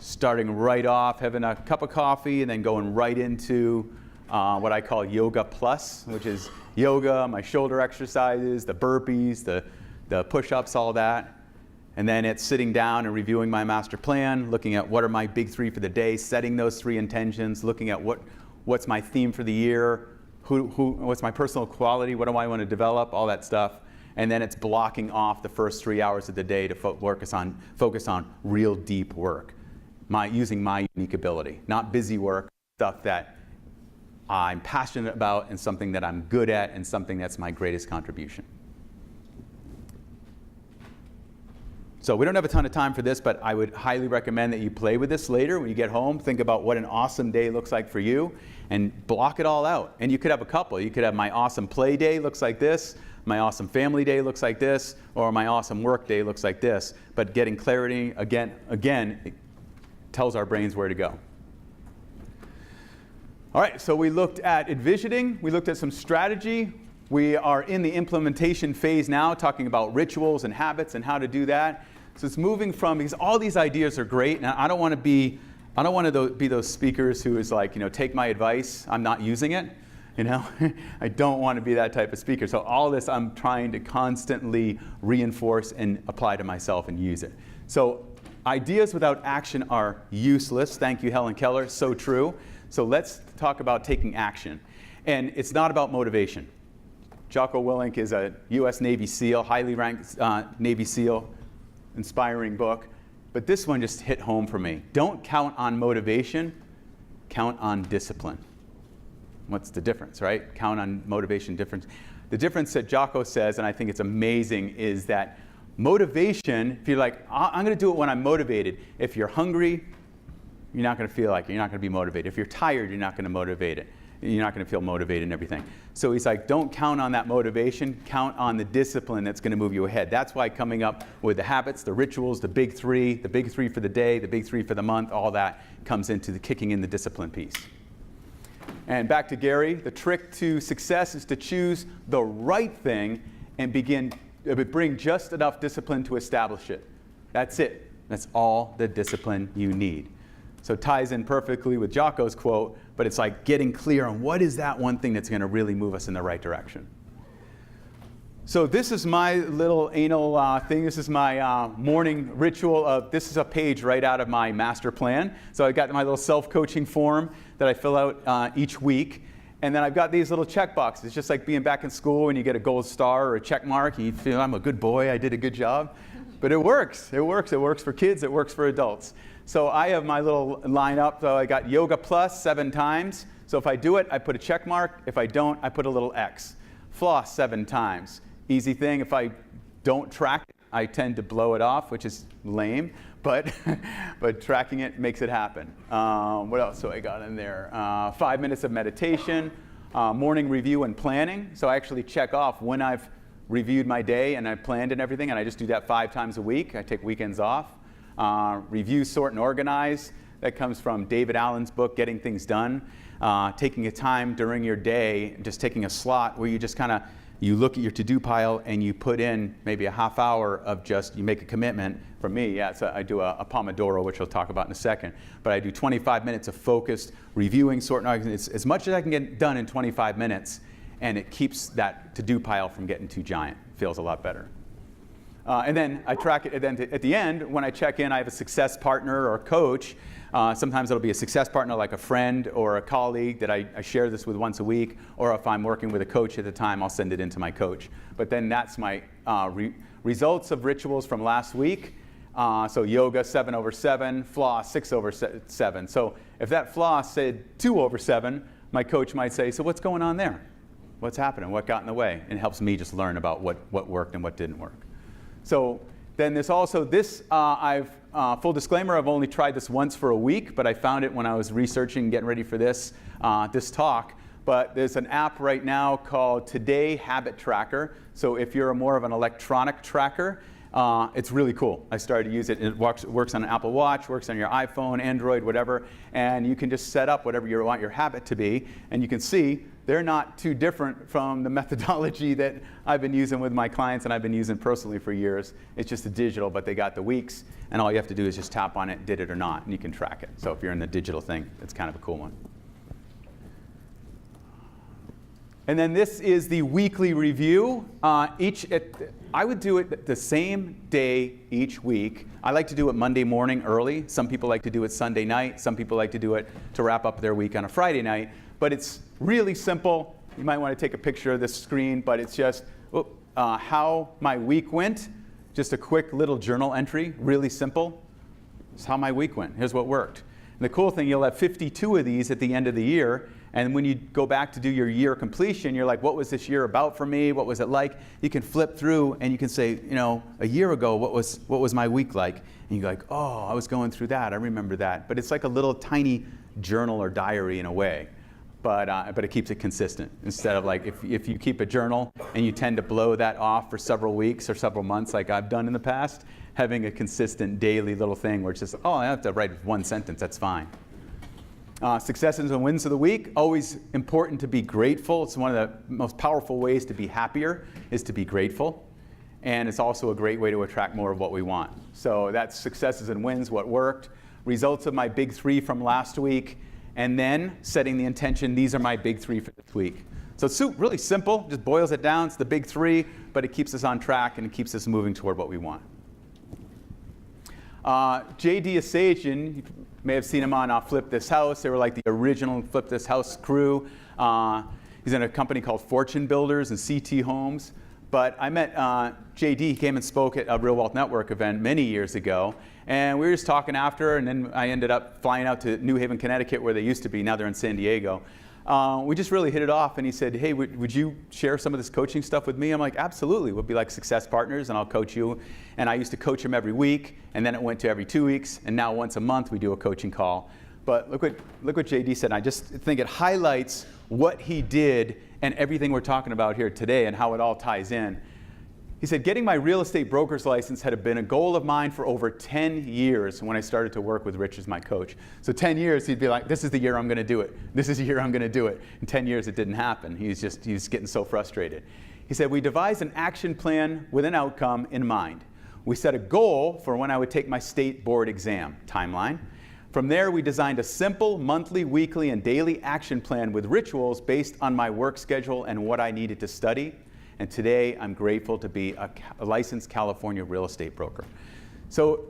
Starting right off, having a cup of coffee, and then going right into what I call Yoga Plus, which is yoga, my shoulder exercises, the burpees, the push-ups, all that. And then it's sitting down and reviewing my master plan, looking at what are my big 3 for the day, setting those 3 intentions, looking at what's my theme for the year, what's my personal quality, what do I want to develop, all that stuff. And then it's blocking off the first 3 hours of the day to focus on real deep work, using my unique ability, not busy work, stuff that I'm passionate about and something that I'm good at and something that's my greatest contribution. So we don't have a ton of time for this, but I would highly recommend that you play with this later when you get home. Think about what an awesome day looks like for you and block it all out. And you could have a couple. You could have my awesome play day looks like this, my awesome family day looks like this, or my awesome work day looks like this. But getting clarity, again, it tells our brains where to go. All right, so we looked at envisioning. We looked at some strategy. We are in the implementation phase now, talking about rituals and habits and how to do that. So it's moving from, because all these ideas are great, and I don't want to be those speakers who is like, take my advice, I'm not using it. I don't want to be that type of speaker. So all this I'm trying to constantly reinforce and apply to myself and use it. So ideas without action are useless. Thank you, Helen Keller. So true. So let's talk about taking action. And it's not about motivation. Jocko Willink is a U.S. Navy SEAL, highly ranked Navy SEAL, inspiring book. But this one just hit home for me. Don't count on motivation, count on discipline. What's the difference, right? Count on motivation, difference. The difference that Jocko says, and I think it's amazing, is that motivation, if you're like, I'm going to do it when I'm motivated. If you're hungry, you're not going to feel like it. You're not going to be motivated. If you're tired, you're not going to motivate it. You're not going to feel motivated and everything. So he's like, don't count on that motivation. Count on the discipline that's going to move you ahead. That's why coming up with the habits, the rituals, the big 3 for the day, the big 3 for the month, all that comes into the kicking in the discipline piece. And back to Gary, the trick to success is to choose the right thing and bring just enough discipline to establish it. That's it. That's all the discipline you need. So it ties in perfectly with Jocko's quote, but it's like getting clear on what is that one thing that's going to really move us in the right direction. So this is my little anal thing. This is my morning ritual. This is a page right out of my master plan. So I got my little self-coaching form that I fill out each week. And then I've got these little check boxes, just like being back in school when you get a gold star or a check mark. You feel, I'm a good boy, I did a good job. But it works. It works. It works for kids. It works for adults. So I have my little line up. So I got Yoga Plus 7 times. So if I do it, I put a check mark. If I don't, I put a little X. Floss 7 times. Easy thing. If I don't track it, I tend to blow it off, which is lame. But tracking it makes it happen. What else do I got in there? 5 minutes of meditation, morning review and planning. So I actually check off when I've reviewed my day and I've planned and everything, and I just do that 5 times a week. I take weekends off. Review, sort, and organize. That comes from David Allen's book, Getting Things Done. Taking a time during your day, just taking a slot where you just kind of, you look at your to-do pile and you put in maybe a half hour of just, you make a commitment. For me, I do a Pomodoro, which we'll talk about in a second. But I do 25 minutes of focused reviewing, sorting, organizing. As much as I can get done in 25 minutes, and it keeps that to-do pile from getting too giant. Feels a lot better. And then I track it, and then at the end, when I check in, I have a success partner or a coach. Sometimes it'll be a success partner like a friend or a colleague that I share this with once a week, or if I'm working with a coach at the time, I'll send it into my coach. But then that's my results of rituals from last week. So yoga 7/7, floss 6/7. So if that floss said 2/7, my coach might say, so what's going on there? What's happening? What got in the way? And it helps me just learn about what worked and what didn't work. So then there's also this, full disclaimer, I've only tried this once for a week, but I found it when I was researching and getting ready for this talk. But there's an app right now called Today Habit Tracker. So if you're more of an electronic tracker, it's really cool. I started to use it. It works on an Apple Watch, works on your iPhone, Android, whatever. And you can just set up whatever you want your habit to be. And you can see they're not too different from the methodology that I've been using with my clients and I've been using personally for years. It's just a digital, but they got the weeks. And all you have to do is just tap on it, did it or not, and you can track it. So if you're in the digital thing, it's kind of a cool one. And then this is the weekly review. I would do it the same day each week. I like to do it Monday morning early. Some people like to do it Sunday night. Some people like to do it to wrap up their week on a Friday night. But it's really simple. You might want to take a picture of this screen, but it's just how my week went. Just a quick little journal entry, really simple. It's how my week went. Here's what worked. And the cool thing, you'll have 52 of these at the end of the year. And when you go back to do your year completion, you're like, what was this year about for me? What was it like? You can flip through and you can say, a year ago, what was my week like? And you're like, oh, I was going through that. I remember that. But it's like a little tiny journal or diary in a way. But it keeps it consistent. Instead of like, if you keep a journal and you tend to blow that off for several weeks or several months like I've done in the past, having a consistent daily little thing where it's just, I have to write one sentence, that's fine. Successes and wins of the week, always important to be grateful. It's one of the most powerful ways to be happier is to be grateful. And it's also a great way to attract more of what we want. So that's successes and wins, what worked. Results of my big 3 from last week. And then setting the intention, these are my big 3 for this week. So it's really simple, just boils it down. It's the big 3, but it keeps us on track and it keeps us moving toward what we want. J.D. Asajian, you may have seen him on Flip This House. They were like the original Flip This House crew. He's in a company called Fortune Builders and CT Homes. But I met J.D. He came and spoke at a Real Wealth Network event many years ago. And we were just talking after, and then I ended up flying out to New Haven, Connecticut, where they used to be. Now they're in San Diego. We just really hit it off, and he said, hey, would you share some of this coaching stuff with me? I'm like, absolutely. We'll be like success partners, and I'll coach you. And I used to coach him every week, and then it went to every 2 weeks, and now once a month we do a coaching call. But look what JD said. I just think it highlights what he did and everything we're talking about here today and how it all ties in. He said, getting my real estate broker's license had been a goal of mine for over 10 years when I started to work with Rich as my coach. So 10 years, he'd be like, this is the year I'm going to do it. This is the year I'm going to do it. In 10 years, it didn't happen. He was getting so frustrated. He said, we devised an action plan with an outcome in mind. We set a goal for when I would take my state board exam timeline. From there, we designed a simple monthly, weekly, and daily action plan with rituals based on my work schedule and what I needed to study. And today, I'm grateful to be a licensed California real estate broker. So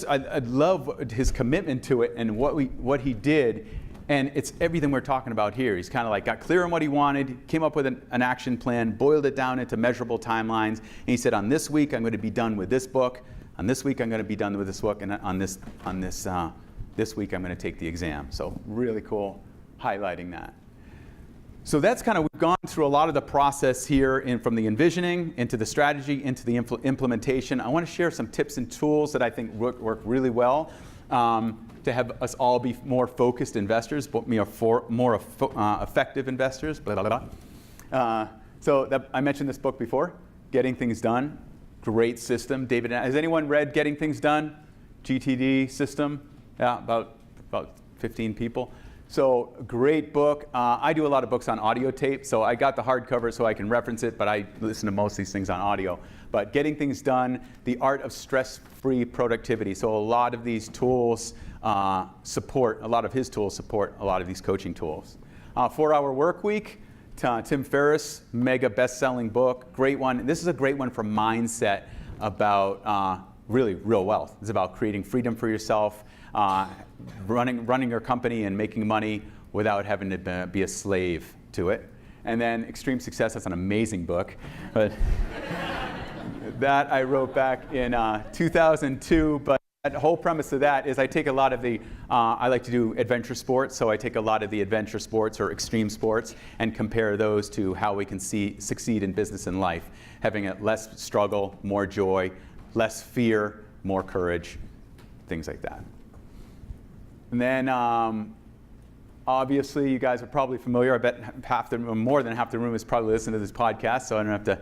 I love his commitment to it and what he did. And it's everything we're talking about here. He's kind of like got clear on what he wanted, came up with an action plan, boiled it down into measurable timelines. And he said, on this week, I'm going to be done with this book. On this week, I'm going to be done with this book. And this week, I'm going to take the exam. So really cool highlighting that. So that's kind of, we've gone through a lot of the process here from the envisioning into the strategy into the implementation. I want to share some tips and tools that I think work really well to have us all be more focused investors, more effective investors, blah, blah, blah. I mentioned this book before, Getting Things Done. Great system. David, has anyone read Getting Things Done? GTD system? Yeah, about 15 people. So great book. I do a lot of books on audio tape, so I got the hardcover so I can reference it, but I listen to most of these things on audio. But Getting Things Done, the art of stress-free productivity. So a lot of these tools a lot of his tools support a lot of these coaching tools. 4-Hour Work Week, Tim Ferriss, mega best-selling book, great one. This is a great one for mindset about really real wealth. It's about creating freedom for yourself, running your company and making money without having to be a slave to it. And then Extreme Success, that's an amazing book. But that I wrote back in 2002. But the whole premise of that is I take a lot of the, I like to do adventure sports, so I take a lot of the adventure sports or extreme sports and compare those to how we can succeed in business and life. Having less struggle, more joy, less fear, more courage, things like that. And then obviously you guys are probably familiar, I bet more than half the room is probably listening to this podcast, so I don't have to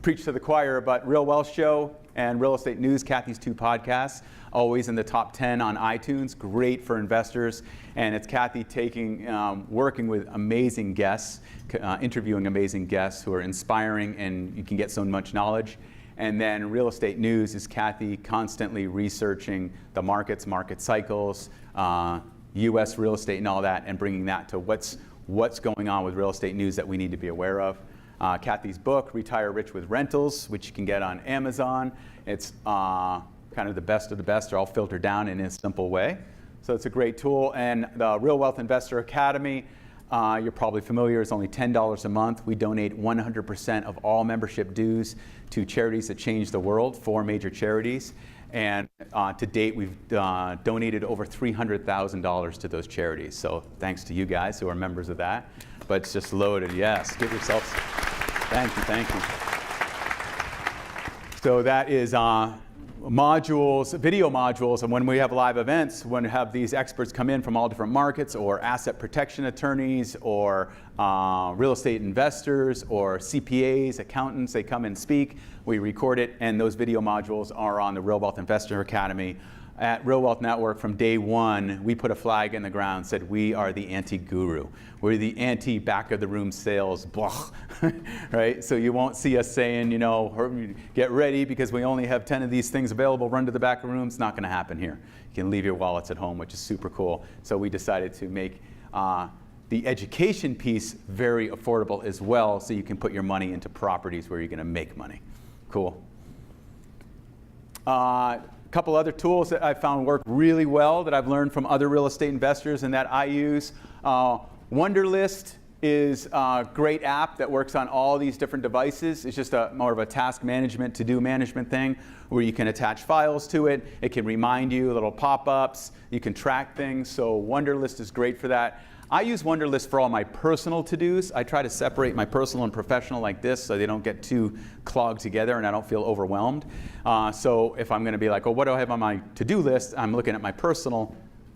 preach to the choir, but Real Wealth Show and Real Estate News, Kathy's 2 podcasts, always in the top 10 on iTunes, great for investors. And it's Kathy working with amazing guests, interviewing amazing guests who are inspiring, and you can get so much knowledge. And then Real Estate News is Kathy constantly researching the markets, market cycles, U.S. real estate and all that, and bringing that to what's going on with real estate news that we need to be aware of. Kathy's book, Retire Rich with Rentals, which you can get on Amazon. It's kind of the best of the best. They're all filtered down in a simple way. So it's a great tool. And the Real Wealth Investor Academy, you're probably familiar, it's only $10 a month. We donate 100% of all membership dues to charities that change the world, 4 major charities. And to date, we've donated over $300,000 to those charities. So thanks to you guys who are members of that. But it's just loaded, yes. Give yourselves, thank you, thank you. So that is modules, video modules, and when we have live events, when we have these experts come in from all different markets, or asset protection attorneys, or real estate investors, or CPAs, accountants, they come and speak, we record it, and those video modules are on the Real Wealth Investor Academy. At Real Wealth Network, from day one, we put a flag in the ground, said we are the anti-guru. We're the anti-back-of-the-room sales, blah, right? So you won't see us saying, you know, get ready because we only have 10 of these things available, run to the back of the room. It's not going to happen here. You can leave your wallets at home, which is super cool. So we decided to make the education piece very affordable as well, so you can put your money into properties where you're going to make money. Cool. Couple other tools that I found work really well that I've learned from other real estate investors and that I use. Wunderlist is a great app that works on all these different devices. It's just more of a task management, to-do management thing where you can attach files to it. It can remind you, little pop-ups. You can track things. So Wunderlist is great for that. I use Wunderlist for all my personal to-dos. I try to separate my personal and professional like this so they don't get too clogged together and I don't feel overwhelmed. So if I'm going to be like, oh, what do I have on my to-do list? I'm looking at my personal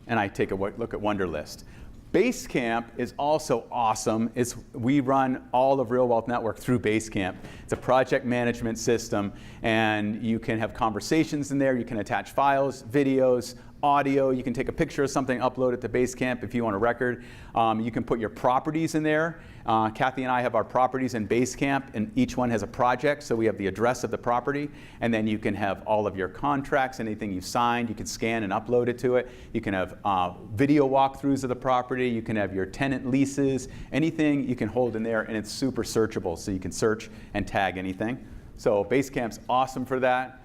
and I take a look at Wunderlist. Basecamp is also awesome. We run all of Real Wealth Network through Basecamp. It's a project management system, and you can have conversations in there. You can attach files, videos, audio. You can take a picture of something, upload it to Basecamp if you want a record. You can put your properties in there. Kathy and I have our properties in Basecamp, and each one has a project, so we have the address of the property, and then you can have all of your contracts, anything you've signed, you can scan and upload it to it. You can have video walkthroughs of the property. You can have your tenant leases, anything you can hold in there, and it's super searchable, so you can search and tag anything. So Basecamp's awesome for that.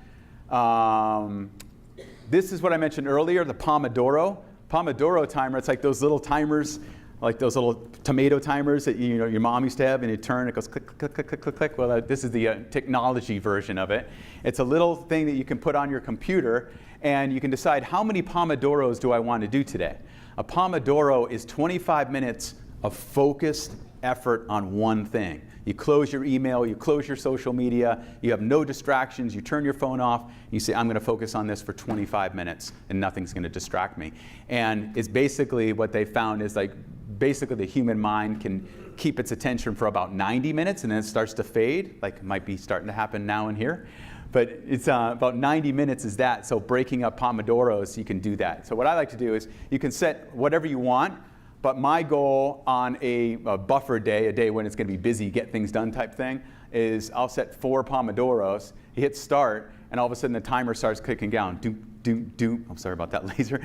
This is what I mentioned earlier, the Pomodoro. Pomodoro timer, it's like those little timers, like those little tomato timers that your mom used to have, and you turn, it goes click, click, click, click, click, click. Well, this is the technology version of it. It's a little thing that you can put on your computer, and you can decide how many Pomodoros do I want to do today. A Pomodoro is 25 minutes of focused effort on one thing. You close your email, you close your social media, you have no distractions, you turn your phone off, you say, I'm going to focus on this for 25 minutes and nothing's going to distract me. And it's basically what they found is like basically the human mind can keep its attention for about 90 minutes and then it starts to fade, like it might be starting to happen now and here. But it's about 90 minutes is that, so breaking up Pomodoros, you can do that. So what I like to do is you can set whatever you want, but my goal on a buffer day, a day when it's going to be busy, get things done type thing, is I'll set 4 Pomodoros, you hit start, and all of a sudden the timer starts clicking down. Doom, doom, doom. I'm sorry about that laser.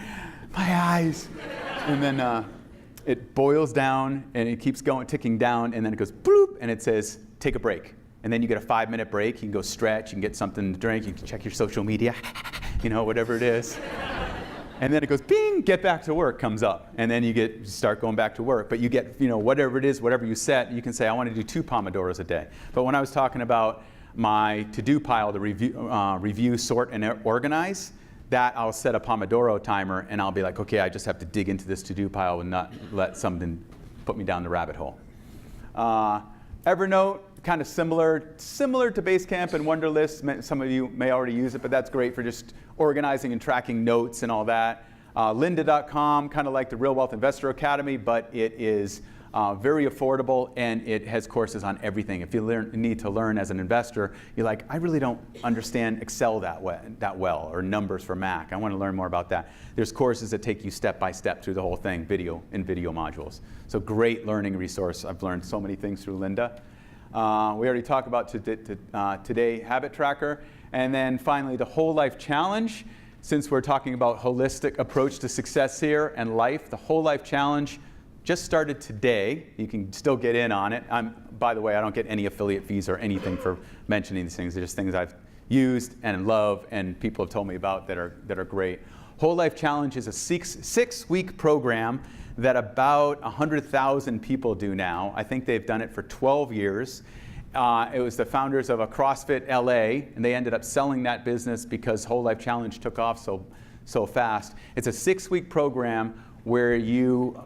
My eyes. And then it boils down, and it keeps going, ticking down, and then it goes bloop, and it says, take a break. And then you get a 5-minute break. You can go stretch, you can get something to drink, you can check your social media, whatever it is. And then it goes, bing, get back to work comes up. And then you start going back to work. But you get, whatever it is, whatever you set, you can say, I want to do 2 Pomodoros a day. But when I was talking about my to-do pile, the review, sort, and organize, that I'll set a Pomodoro timer, and I'll be like, okay, I just have to dig into this to-do pile and not let something put me down the rabbit hole. Evernote, kind of similar to Basecamp and Wunderlist. Some of you may already use it, but that's great for just organizing and tracking notes and all that. Lynda.com, kind of like the Real Wealth Investor Academy, but it is very affordable, and it has courses on everything. If you need to learn as an investor, you're like, I really don't understand Excel that well, or numbers for Mac. I want to learn more about that. There's courses that take you step by step through the whole thing, video modules. So great learning resource. I've learned so many things through Lynda. We already talked about Today Habit Tracker. And then finally, the Whole Life Challenge. Since we're talking about holistic approach to success here and life, the Whole Life Challenge, just started today. You can still get in on it. By the way, I don't get any affiliate fees or anything for mentioning these things. They're just things I've used and love and people have told me about that are great. Whole Life Challenge is a six-week program that about 100,000 people do now. I think they've done it for 12 years. It was the founders of a CrossFit LA, and they ended up selling that business because Whole Life Challenge took off so fast. It's a 6-week program where you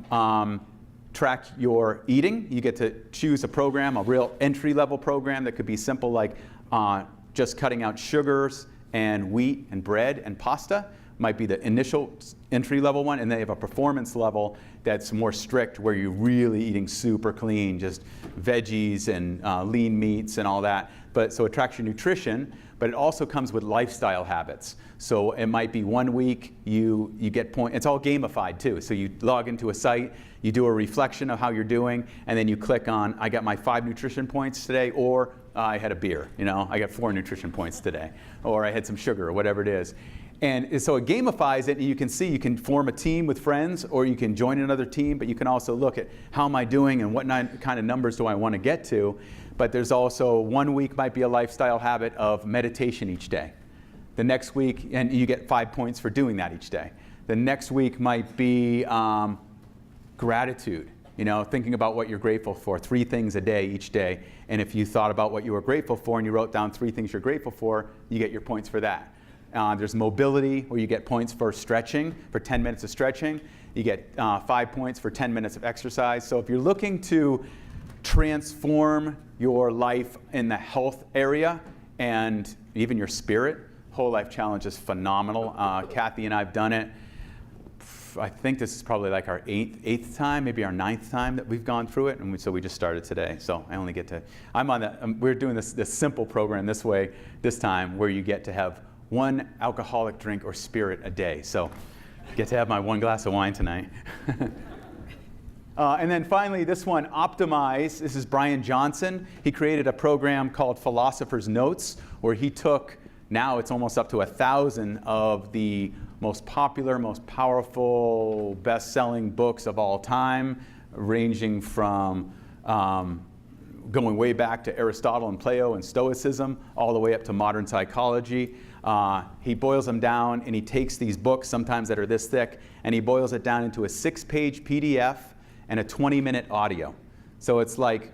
track your eating. You get to choose a program, a real entry-level program that could be simple like just cutting out sugars and wheat and bread and pasta. Might be the initial entry-level one, and they have a performance level that's more strict where you're really eating super clean, just veggies and lean meats and all that. So it tracks your nutrition, but it also comes with lifestyle habits. So it might be 1 week you get points. It's all gamified too. So you log into a site, you do a reflection of how you're doing, and then you click on, I got my 5 nutrition points today, or I had a beer, I got 4 nutrition points today, or I had some sugar, or whatever it is. And so it gamifies it, and you can see, you can form a team with friends, or you can join another team, but you can also look at how am I doing and what kind of numbers do I want to get to. But there's also 1 week might be a lifestyle habit of meditation each day. The next week, and you get 5 points for doing that each day. The next week might be gratitude, thinking about what you're grateful for, 3 things a day each day. And if you thought about what you were grateful for and you wrote down 3 things you're grateful for, you get your points for that. There's mobility, where you get points for stretching, for 10 minutes of stretching. You get 5 points for 10 minutes of exercise. So if you're looking to transform your life in the health area and even your spirit, Whole Life Challenge is phenomenal. Kathy and I have done it. I think this is probably like our eighth time, maybe our 9th time that we've gone through it, and so we just started today. So I only get to, we're doing this simple program this time, where you get to have 1 alcoholic drink or spirit a day. So I get to have my 1 glass of wine tonight. And then finally, this one, Optimize. This is Brian Johnson. He created a program called Philosopher's Notes, where he took, now it's almost up to 1,000 of the most popular, most powerful, best-selling books of all time, ranging from going way back to Aristotle and Plato and Stoicism, all the way up to modern psychology. He boils them down, and he takes these books, sometimes that are this thick, and he boils it down into a 6-page PDF and a 20-minute audio. So it's like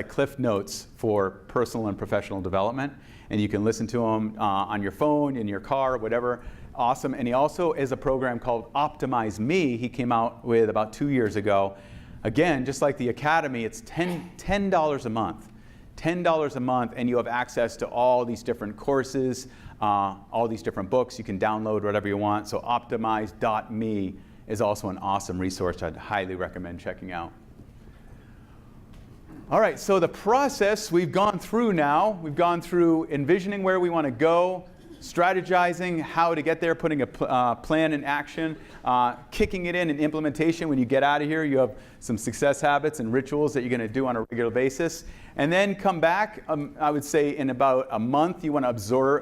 Cliff Notes for personal and professional development, and you can listen to them on your phone, in your car, whatever. Awesome. And he also has a program called Optimize Me he came out with about 2 years ago. Again, just like the Academy, it's $10 a month. $10 a month, and you have access to all these different courses, all these different books. You can download whatever you want. So optimize.me is also an awesome resource I'd highly recommend checking out. All right, so the process we've gone through now, we've gone through envisioning where we want to go, strategizing how to get there, putting a plan in action, kicking it in implementation. When you get out of here, you have some success habits and rituals that you're going to do on a regular basis. And then come back, I would say in about a month, you want to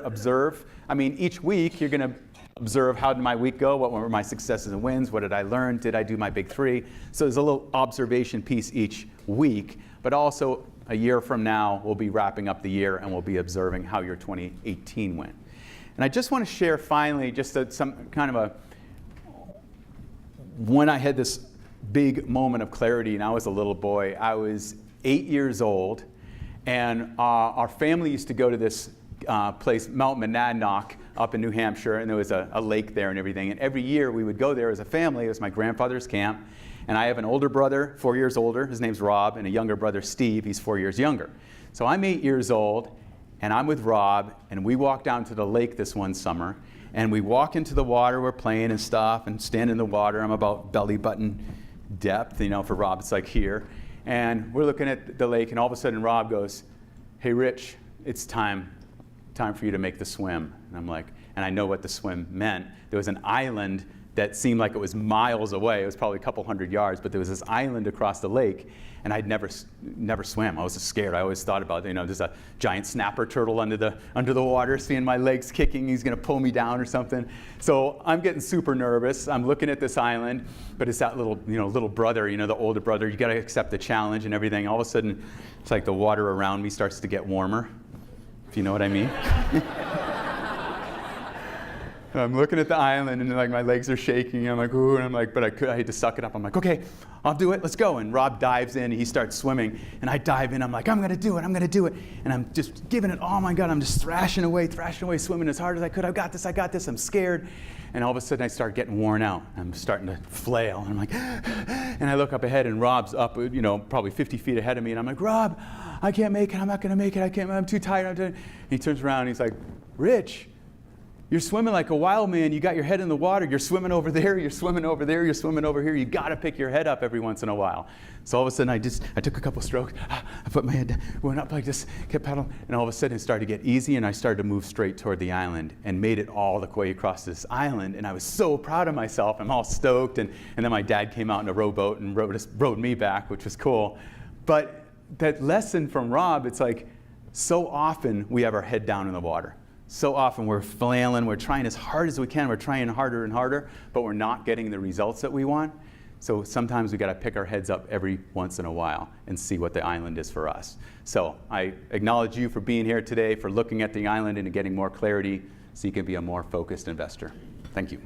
observe. I mean, each week you're going to observe, how did my week go? What were my successes and wins? What did I learn? Did I do my big 3? So there's a little observation piece each week, but also a year from now, we'll be wrapping up the year and we'll be observing how your 2018 went. And I just want to share finally when I had this big moment of clarity and I was a little boy. I was 8 years old, and our family used to go to this place, Mount Monadnock, up in New Hampshire, and there was a lake there and everything. And every year we would go there as a family. It was my grandfather's camp. And I have an older brother, 4 years older. His name's Rob, and a younger brother, Steve. He's 4 years younger. So I'm 8 years old, and I'm with Rob, and we walk down to the lake this one summer, and we walk into the water. We're playing and stuff, and stand in the water. I'm about belly button depth, for Rob it's like here. And we're looking at the lake, and all of a sudden Rob goes, "Hey, Rich, it's time for you to make the swim." And I'm like, and I know what the swim meant. There was an island that seemed like it was miles away. It was probably a couple hundred yards, but there was this island across the lake, and I'd never swam. I was scared. I always thought about, there's a giant snapper turtle under the water, seeing my legs kicking. He's going to pull me down or something. So I'm getting super nervous. I'm looking at this island, but it's that little brother, the older brother. You got to accept the challenge and everything. All of a sudden, it's like the water around me starts to get warmer, if you know what I mean. I'm looking at the island, and like my legs are shaking. I'm like, ooh, and I'm like, but I had to suck it up. I'm like, okay, I'll do it. Let's go. And Rob dives in. He starts swimming, and I dive in. I'm like, I'm gonna do it. I'm gonna do it. And I'm just giving it all my gut. I'm just thrashing away, swimming as hard as I could. I got this. I'm scared. And all of a sudden, I start getting worn out. I'm starting to flail, and I'm like, and I look up ahead, and Rob's up, probably 50 feet ahead of me, and I'm like, Rob, I can't make it. I'm not gonna make it. I'm too tired. And he turns around, and he's like, Rich, you're swimming like a wild man. You got your head in the water. You're swimming over there. You're swimming over there. You're swimming over here. You got to pick your head up every once in a while. So all of a sudden, I took a couple strokes. I put my head down, went up like this, kept paddling, and all of a sudden, it started to get easy, and I started to move straight toward the island and made it all the way across this island. And I was so proud of myself. I'm all stoked. And then my dad came out in a rowboat and rowed me back, which was cool. But that lesson from Rob, it's like so often we have our head down in the water. So often we're flailing, we're trying as hard as we can, we're trying harder and harder, but we're not getting the results that we want. So sometimes we got to pick our heads up every once in a while and see what the island is for us. So I acknowledge you for being here today, for looking at the island and getting more clarity so you can be a more focused investor. Thank you.